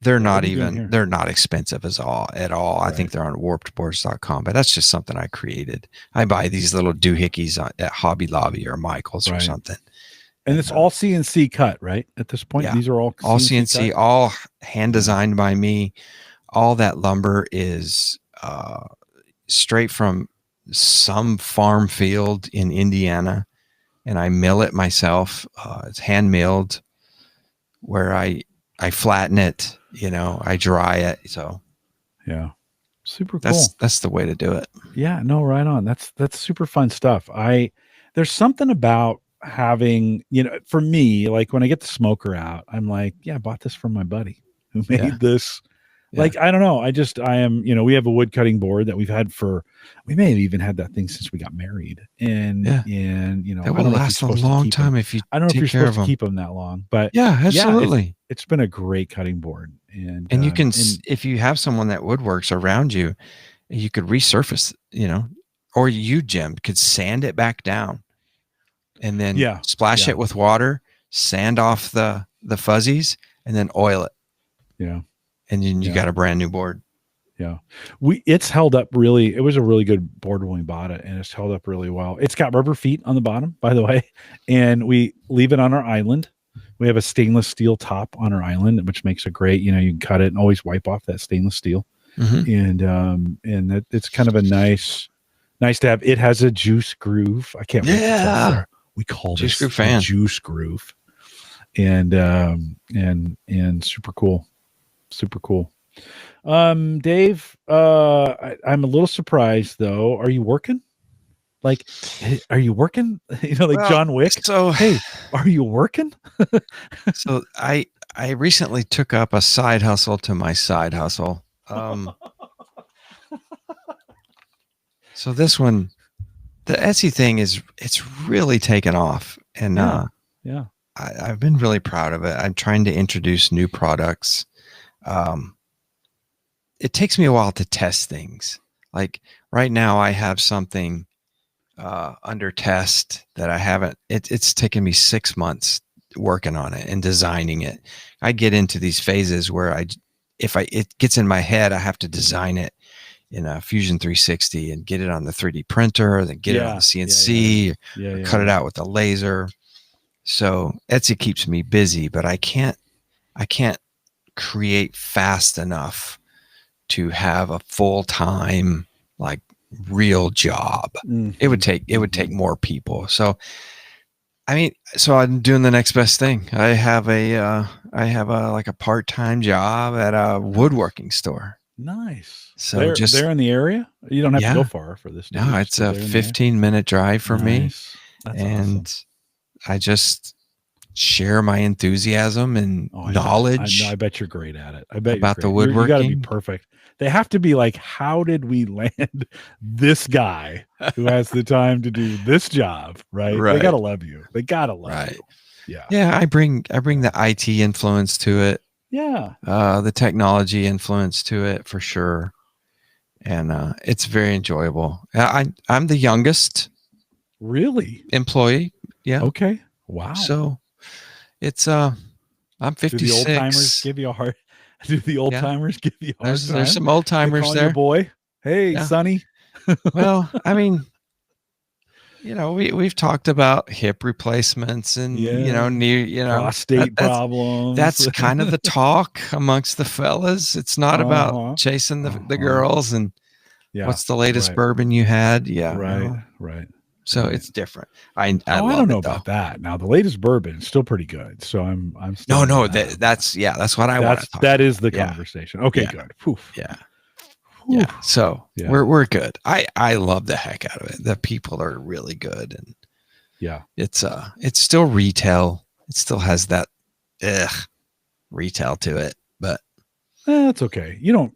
They're not they're not expensive at all. Right. I think they're on warpedboards.com, but that's just something I created. I buy these little doohickeys at Hobby Lobby or Michael's or something. And it's all CNC cut, right? At this point, these are all CNC, all hand designed by me. All that lumber is straight from some farm field in Indiana, and I mill it myself. It's hand milled, where I flatten it. I dry it. So super cool. That's the way to do it. Yeah, no, right on. That's super fun stuff. There's something about having, for me, like when I get the smoker out, I'm like, I bought this from my buddy who made this. Like, I don't know. I am, we have a wood cutting board that we may have even had that thing since we got married. And that will last a long time if you I don't know if you're supposed to keep them that long, but absolutely. It's been a great cutting board. And you can, if you have someone that woodworks around you, you could resurface, or you, Jim, could sand it back down and then splash it with water, sand off the fuzzies, and then oil it. Yeah. And then you got a brand new board. Yeah. It's held up really. It was a really good board when we bought it, and it's held up really well. It's got rubber feet on the bottom, by the way, and we leave it on our island. We have a stainless steel top on our island, which makes it great. You can cut it and always wipe off that stainless steel. Mm-hmm. And it's kind of a nice to have. It has a juice groove. I can't. Yeah. We call juice this groove juice groove, and super cool. Super cool. Dave, I'm a little surprised though. Are you working? Like, hey, are you working? You know, like Well, John Wick. So, Hey, are you working? so I recently took up a side hustle to my side hustle. So this one, the Etsy thing it's really taken off, and Yeah. I've been really proud of it. I'm trying to introduce new products. It takes me a while to test things. Like right now, I have something under test that I haven't. It's taken me 6 months working on it and designing it. I get into these phases where if it gets in my head, I have to design it in a Fusion 360 and get it on the 3D printer, then get it on the CNC, cut it out with a laser. So Etsy keeps me busy, but I can't create fast enough to have a full-time, like, real job. It would take more people. So I mean, so I'm doing the next best thing. I have a like a part-time job at a woodworking store. Nice. So they're in the area. You don't have to go Yeah. far for this. No, it's a 15-minute drive for me. That's and awesome. I just share my enthusiasm and knowledge. I bet you're great at it. I bet about you're the great. You got to be woodworking. perfect. They have to be like, how did we land this guy who has the time to do this job? Right. They got to love you. They got to love you. Yeah. Yeah. I bring the IT influence to it. Yeah. The technology influence to it for sure. And it's very enjoyable. I'm the youngest employee. Yeah. Okay. Wow. So it's I'm 56. Do the old timers give you a hard? Do the old timers give you a hard time? There's some old timers there. Boy, hey, Sonny. Well, I mean, we've talked about hip replacements and prostate problems. That's kind of the talk amongst the fellas. It's not about chasing the girls and what's the latest bourbon you had. Yeah, right. So it's different. I don't know about that. Now the latest bourbon is still pretty good. So I'm still that's what I want to talk that is the conversation. Okay, good. Poof. Yeah. Yeah. So we're good. I love the heck out of it. The people are really good, and it's still retail. It still has that retail to it, but that's okay. You don't.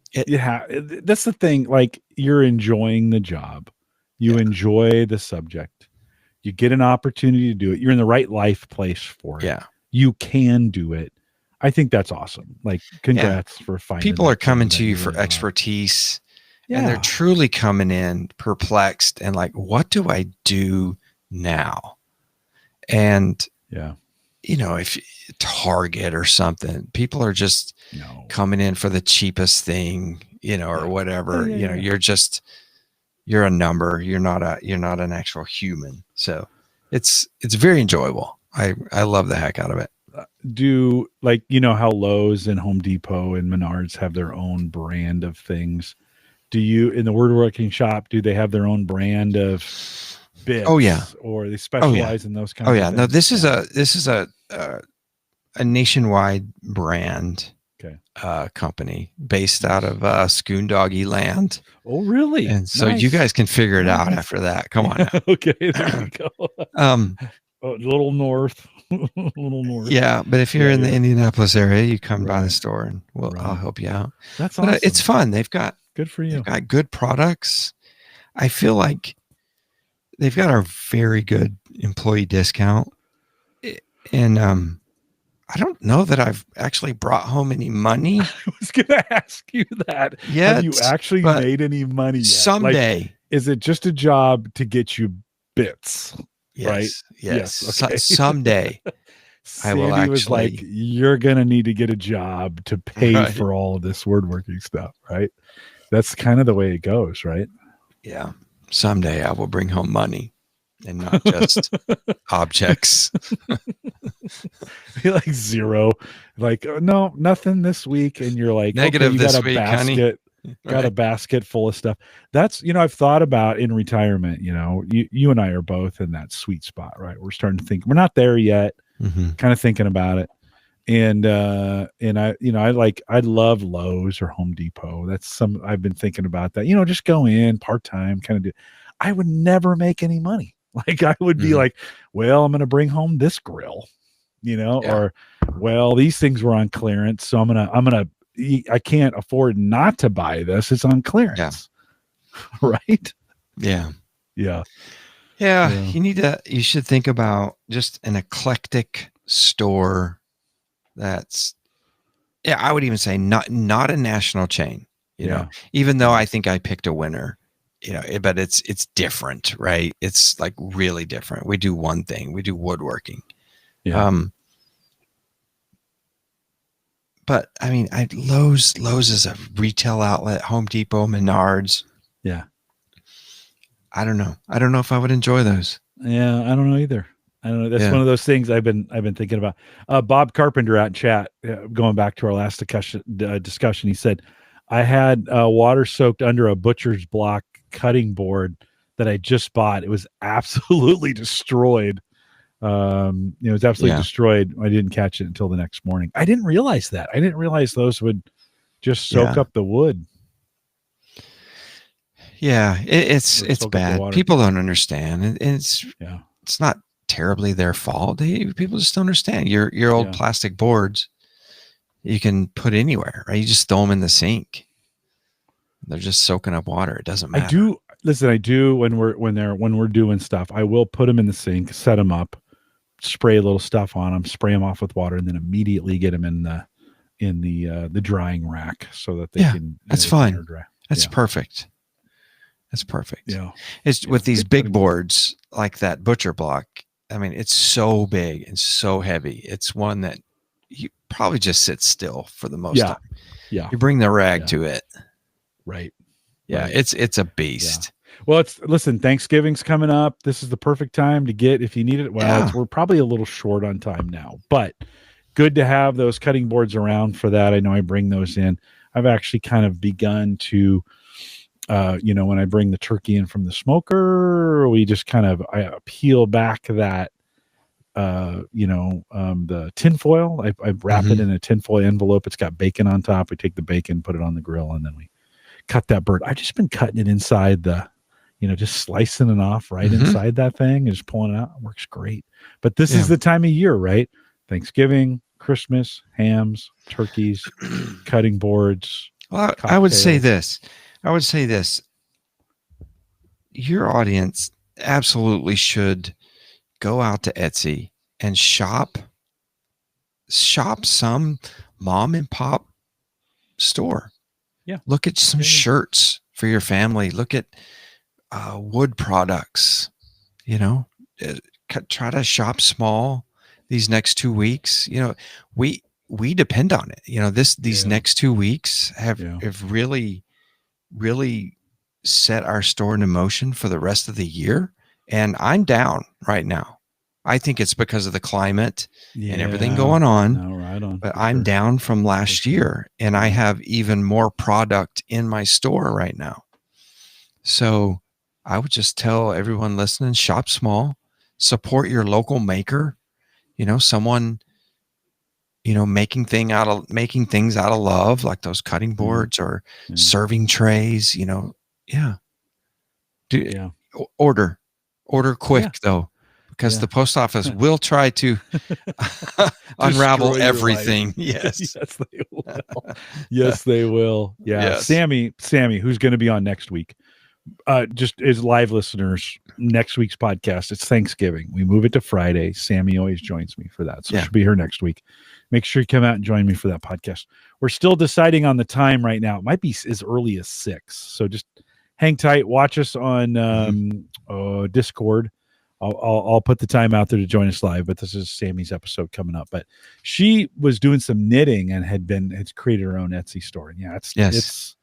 That's the thing. Like, you're enjoying the job. You enjoy the subject. You get an opportunity to do it. You're in the right life place for it. Yeah. You can do it. I think that's awesome. Like, congrats for finding. People are coming to you for expertise, and they're truly coming in perplexed and like, what do I do now? And if Target or something, people are just coming in for the cheapest thing, or whatever. You're a number. You're not an actual human. So it's very enjoyable. I love the heck out of it. Do, like, how Lowe's and Home Depot and Menards have their own brand of things? Do you, in the woodworking shop, do they have their own brand of bits? Oh yeah. Or they specialize in those kinds of things? No, this is a nationwide brand. Company based out of Skoondoggy Land. Oh, really? And so you guys can figure it out after that. Come on now. Okay, there we go. A little north. Yeah, but if you're in the Indianapolis area, you come by the store and I'll help you out. That's awesome. It's fun. They've got good for you. They've got good products. I feel like they've got a very good employee discount, and I don't know that I've actually brought home any money. I was going to ask you that. Yet, have you actually made any money yet? Someday. Like, is it just a job to get you bits? Yes, right? Yes. Okay. Someday. I will Sandy was like, you're going to need to get a job to pay for all of this woodworking stuff, right? That's kind of the way it goes, right? Yeah. Someday I will bring home money and not just objects. Like zero, like, no, nothing this week, and you're like, negative, you this got a week, basket, honey. Got a basket full of stuff. That's, I've thought about in retirement. You and I are both in that sweet spot, right? We're starting to think, we're not there yet, kind of thinking about it, and I love Lowe's or Home Depot. That's I've been thinking about that. Just go in part time, kind of do. I would never make any money. Like I would be like, well, I'm going to bring home this grill, or, well, these things were on clearance. So I can't afford not to buy this. It's on clearance. Right. Yeah. Yeah. Yeah. You should think about just an eclectic store that's, I would even say not a national chain, even though I think I picked a winner, but it's different, right? It's like really different. We do one thing, we do woodworking. Yeah. But I mean, Lowe's is a retail outlet, Home Depot, Menards. Yeah. I don't know. I don't know if I would enjoy those. Yeah. I don't know either. I don't know. That's one of those things I've been thinking about. Bob Carpenter out in chat, going back to our last discussion, he said, I had water soaked under a butcher's block cutting board that I just bought. It was absolutely destroyed. It was absolutely destroyed. I didn't catch it until the next morning. I didn't realize that. I didn't realize those would just soak up the wood. Yeah, it's bad. People don't understand, and it's not terribly their fault. People just don't understand. Your old plastic boards, you can put anywhere, right? You just throw them in the sink. They're just soaking up water. It doesn't matter. I do when we're doing stuff. I will put them in the sink, set them up, spray a little stuff on them, spray them off with water, and then immediately get them in the drying rack so that they can. That's fine. That's perfect. That's perfect. Yeah. It's with these big boards like that butcher block. I mean, it's so big and so heavy. It's one that you probably just sit still for the most time. Yeah. You bring the rag to it. Right. Yeah. Right. It's a beast. Yeah. Well, listen, Thanksgiving's coming up. This is the perfect time to get, if you need it. Well, we're probably a little short on time now, but good to have those cutting boards around for that. I know I bring those in. I've actually kind of begun to, when I bring the turkey in from the smoker, we just I peel back that, the tinfoil. I wrap it in a tinfoil envelope. It's got bacon on top. We take the bacon, put it on the grill, and then we cut that bird. I've just been cutting it inside just slicing it off right inside that thing and just pulling it out. It works great. But this is the time of year, right? Thanksgiving, Christmas, hams, turkeys, cutting boards. Well, I would say this. Your audience absolutely should go out to Etsy and shop some mom and pop store. Yeah. Look at some shirts for your family. Look at wood products, try to shop small these next 2 weeks. We depend on it. These next 2 weeks have really, really set our store into motion for the rest of the year. And I'm down right now. I think it's because of the climate and everything going on. No, right on. But I'm down from last year, and I have even more product in my store right now. So I would just tell everyone listening, shop small, support your local maker, someone, making things out of love, like those cutting boards or serving trays, Order quick though, because the post office will try to unravel everything. Yes. Yes, they will. Yes, they will. Yeah. Yes. Sammy, who's going to be on next week? Just as live listeners, next week's podcast, it's Thanksgiving. We move it to Friday. Sammy always joins me for that. So she'll be here next week. Make sure you come out and join me for that podcast. We're still deciding on the time right now. It might be as early as 6. So just hang tight. Watch us on Discord. I'll put the time out there to join us live, but this is Sammy's episode coming up. But she was doing some knitting and had created her own Etsy store. And it's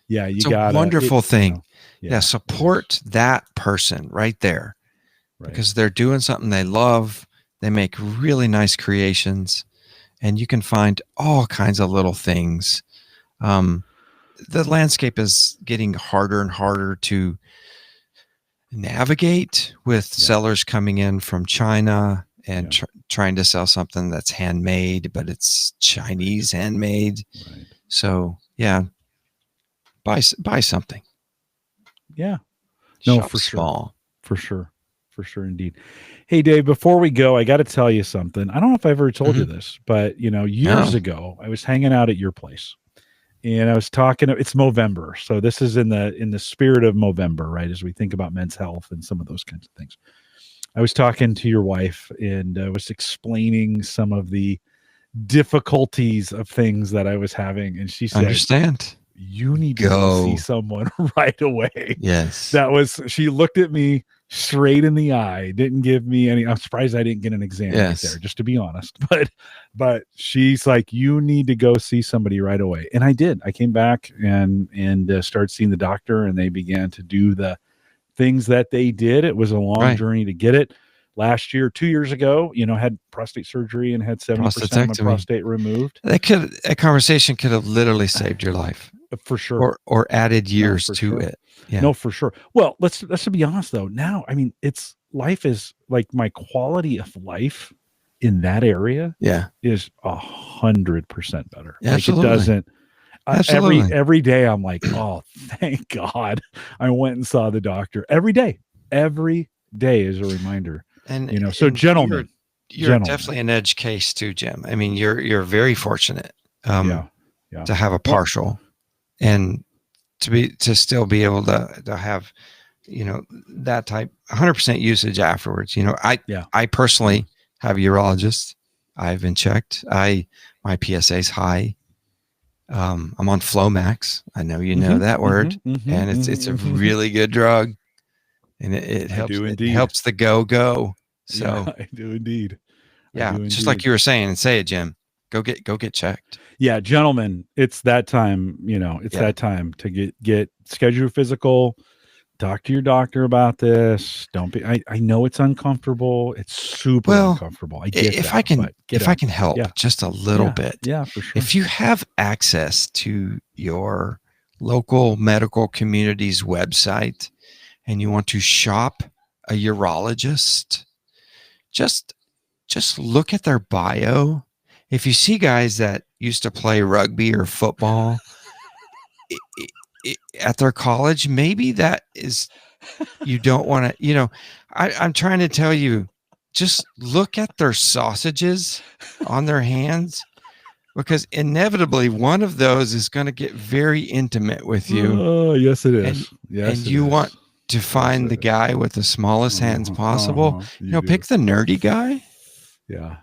a wonderful thing. Support that person right there, because they're doing something they love. They make really nice creations, and you can find all kinds of little things. The landscape is getting harder and harder to navigate with sellers coming in from China and trying to sell something that's handmade, but it's Chinese handmade. Right. So buy something. Yeah. No, Shop for sure. small. For sure. For sure, indeed. Hey, Dave, before we go, I got to tell you something. I don't know if I've ever told you this, but years No. ago, I was hanging out at your place, and I was talking. It's Movember, so this is in the spirit of Movember, right? As we think about men's health and some of those kinds of things. I was talking to your wife, and I was explaining some of the difficulties of things that I was having, and she said, Understand. "You need to go see someone right away." Yes. She looked at me straight in the eye, didn't give me any. I'm surprised I didn't get an exam right there, just to be honest. But she's like, "You need to go see somebody right away." And I did. I came back and started seeing the doctor, and they began to do the things that they did. It was a long journey to get it. Last year, 2 years ago, had prostate surgery and had 70% of my prostate removed. A conversation could have literally saved your life. For sure. Or added years to it. Yeah. No, for sure. Well, let's be honest though. Now, I mean, life is like my quality of life in that area is 100% better. Yeah, like absolutely. It doesn't Absolutely. every day I'm like, oh, thank God I went and saw the doctor. Every day is a reminder. And so gentlemen, you're definitely an edge case too, Jim. I mean, you're very fortunate to have a partial and to still be able to have, that type 100% usage afterwards. I personally have a urologist. I've been checked. My PSA is high. I'm on Flomax. I know know that word, and it's a really good drug, and it helps. It helps the go. So I do indeed. Just like you were saying, say it, Jim. Go get checked. Yeah, gentlemen, it's that time. It's that time to get schedule physical. Talk to your doctor about this. Don't be. I know it's uncomfortable. It's super uncomfortable. I get if that, I can help just a little bit. Yeah, for sure. If you have access to your local medical community's website and you want to shop a urologist, just look at their bio. If you see guys that used to play rugby or football at their college, maybe that is, you don't want to, I'm trying to tell you, just look at their sausages on their hands, because inevitably one of those is going to get very intimate with you. Oh, yes, it is. And you want to find the guy with the smallest hands possible. Pick the nerdy guy. Yeah.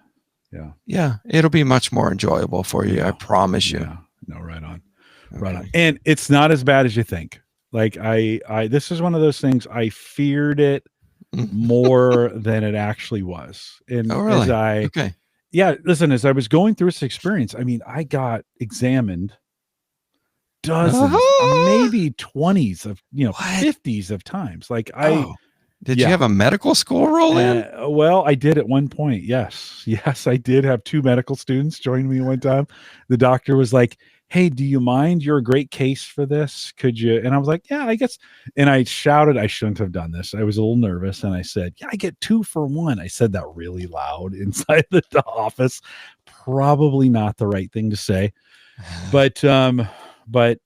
It'll be much more enjoyable for you. I promise you. No, right on. Okay. Right on. And it's not as bad as you think. Like this is one of those things, I feared it more than it actually was. And really? Listen, as I was going through this experience, I mean, I got examined dozens, maybe 20s of, 50s of times. Like did you have a medical school roll in? Well, I did at one point. Yes, I did have 2 medical students join me one time. The doctor was like, "Hey, do you mind? You're a great case for this. Could you?" And I was like, "Yeah, I guess." And I shouted, I shouldn't have done this. I was a little nervous. And I said, "Yeah, I get 2 for 1. I said that really loud inside the office. Probably not the right thing to say. But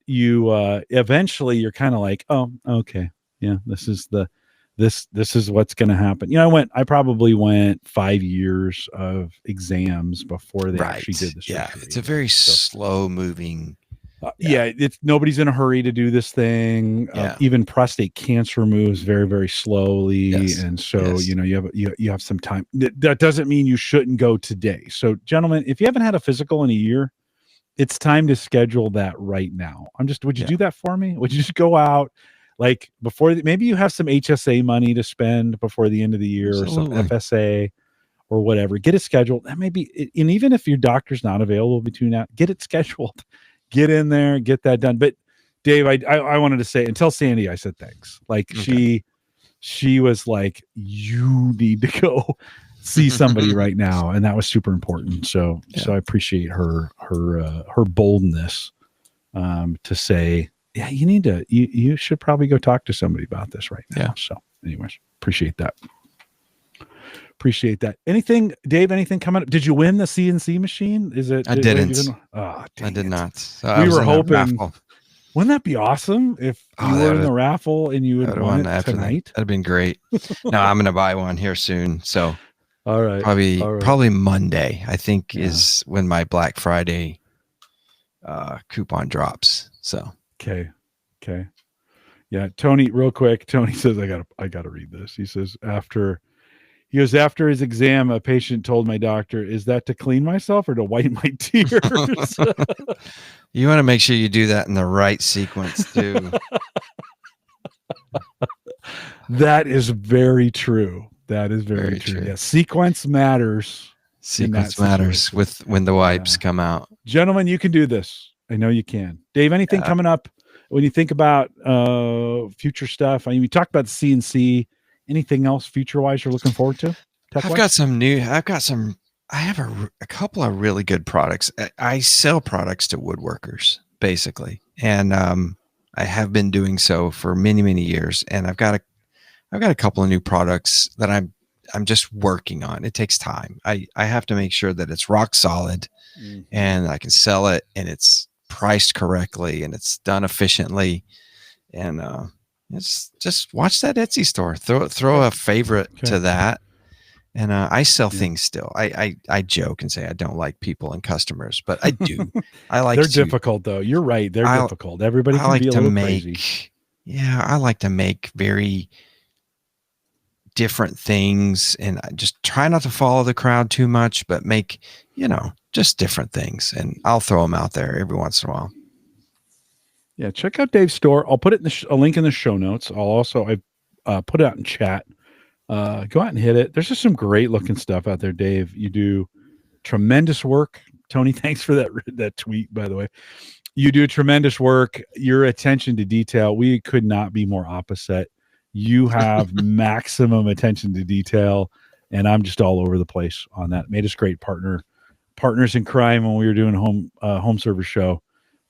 you eventually you're kind of like, oh, okay. Yeah, this is what's going to happen. I probably went 5 years of exams before they actually did this. Yeah, it's a very slow moving. It's nobody's in a hurry to do this thing. Even prostate cancer moves very, very slowly, and so you have some time. That doesn't mean you shouldn't go today. So, gentlemen, if you haven't had a physical in a year, it's time to schedule that right now. Would you do that for me? Would you just go out? Like before, maybe you have some HSA money to spend before the end of the year, or some FSA or whatever. Get it scheduled. That may be, and even if your doctor's not available between that, get it scheduled. Get in there, get that done. But Dave, I wanted to say, and tell Sandy I said thanks. Like she was like, you need to go see somebody right now, and that was super important. So I appreciate her boldness to say, yeah, you should probably go talk to somebody about this right now. So anyways, appreciate that. Anything, Dave, anything coming up? Did you win the CNC machine? I didn't. I did not. So we were hoping. Wouldn't that be awesome if you were in the raffle and you would won it tonight? That'd been great. No, I'm going to buy one here soon. So all right, probably Monday, I think, is when my Black Friday coupon drops. So okay. Yeah, Tony, real quick. Tony says I gotta read this. He says after his exam, a patient told my doctor, "Is that to clean myself or to wipe my tears?" You want to make sure you do that in the right sequence too. That is very true. That is very true. Yeah, sequence matters. Sequence matters with when the wipes come out. Gentlemen, you can do this. I know you can. Dave, anything coming up when you think about future stuff? I mean, we talked about the CNC. Anything else future-wise you're looking forward to? I have a couple of really good products. I sell products to woodworkers, basically. And I have been doing so for many, many years. And I've got a couple of new products that I'm just working on. It takes time. I have to make sure that it's rock solid and I can sell it and it's priced correctly and it's done efficiently. And it's just watch that Etsy store. Throw a favorite to that. And I sell things still. I joke and say I don't like people and customers, but I do. I like. They're difficult though. You're right. They're difficult. Everybody can be a little crazy. Yeah, I like to make very different things, and I just try not to follow the crowd too much, but make just different things, and I'll throw them out there every once in a while. Yeah, check out Dave's store. I'll put it in a link in the show notes. I'll also put it out in chat. Go out and hit it. There's just some great looking stuff out there, Dave. You do tremendous work. Tony, thanks for that tweet, by the way. You do tremendous work. Your attention to detail, we could not be more opposite. You have maximum attention to detail, and I'm just all over the place on that. Made us great partners in crime when we were doing home service show.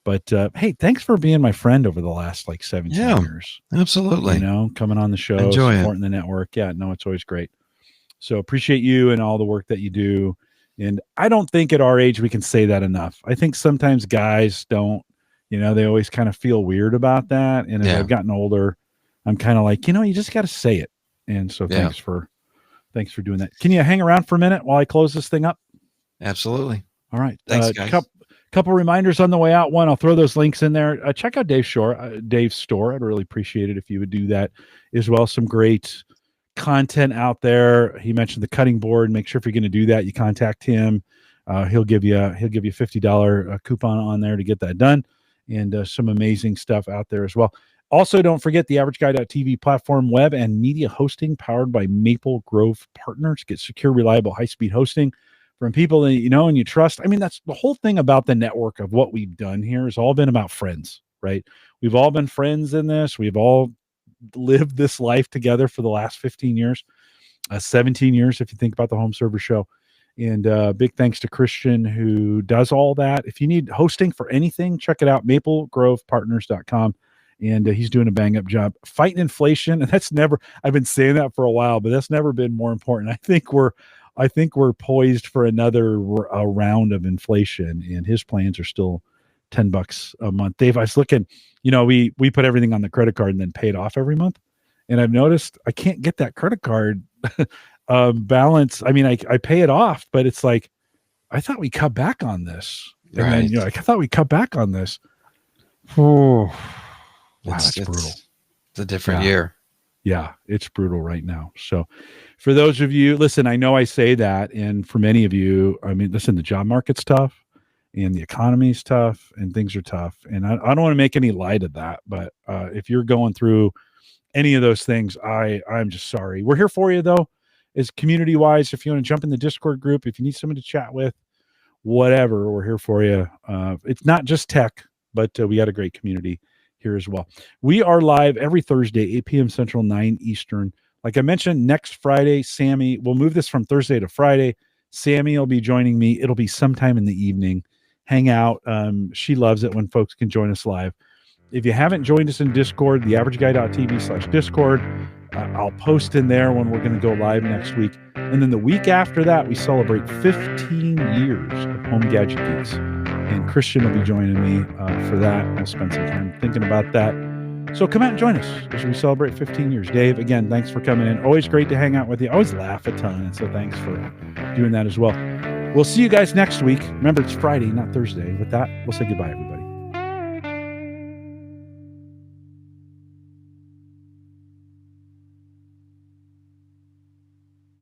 But hey, thanks for being my friend over the last 17 years. Absolutely. Coming on the show, supporting the network. Yeah, no, it's always great. So appreciate you and all the work that you do. And I don't think at our age we can say that enough. I think sometimes guys don't, they always kind of feel weird about that. And as I've gotten older, I'm kind of like, you just got to say it. And so thanks for doing that. Can you hang around for a minute while I close this thing up? Absolutely. All right. Thanks, guys. Couple reminders on the way out. One, I'll throw those links in there. Check out Dave's store. I'd really appreciate it if you would do that as well. Some great content out there. He mentioned the cutting board. Make sure if you're going to do that, you contact him. He'll give you $50 coupon on there to get that done, and some amazing stuff out there as well. Also, don't forget the AverageGuy.tv platform, web and media hosting powered by Maple Grove Partners. Get secure, reliable, high-speed hosting from people that you know and you trust. I mean, that's the whole thing about the network of what we've done here has all been about friends, right? We've all been friends in this. We've all lived this life together for the last 15 years, 17 years, if you think about the home server show. And big thanks to Christian who does all that. If you need hosting for anything, check it out, maplegrovepartners.com. And he's doing a bang up job fighting inflation. And I've been saying that for a while, but that's never been more important. I think we're poised for another round of inflation, and his plans are still $10 a month. Dave, I was looking, we put everything on the credit card and then pay it off every month. And I've noticed I can't get that credit card balance. I mean, I pay it off, but it's like, I thought we cut back on this. And then, I thought we cut back on this. Oh, wow, that's brutal. It's a different year. Yeah, it's brutal right now. So for those of you, listen, I know I say that. And for many of you, I mean, listen, the job market's tough and the economy's tough and things are tough. And I don't want to make any light of that. But if you're going through any of those things, I'm just sorry. We're here for you, though, as community-wise. If you want to jump in the Discord group, if you need someone to chat with, whatever, we're here for you. It's not just tech, but we got a great community here as well. We are live every Thursday, 8 p.m. Central, 9 Eastern. Like I mentioned, next Friday, Sammy, we'll move this from Thursday to Friday. Sammy will be joining me. It'll be sometime in the evening. Hang out. She loves it when folks can join us live. If you haven't joined us in Discord, theaverageguy.tv/Discord, I'll post in there when we're going to go live next week. And then the week after that, we celebrate 15 years of Home Gadget Geeks. and Christian will be joining me for that. We'll spend some time thinking about that. So come out and join us as we celebrate 15 years. Dave, again, thanks for coming in. Always great to hang out with you. Always laugh a ton. And so thanks for doing that as well. We'll see you guys next week. Remember, it's Friday, not Thursday. With that, we'll say goodbye, everybody.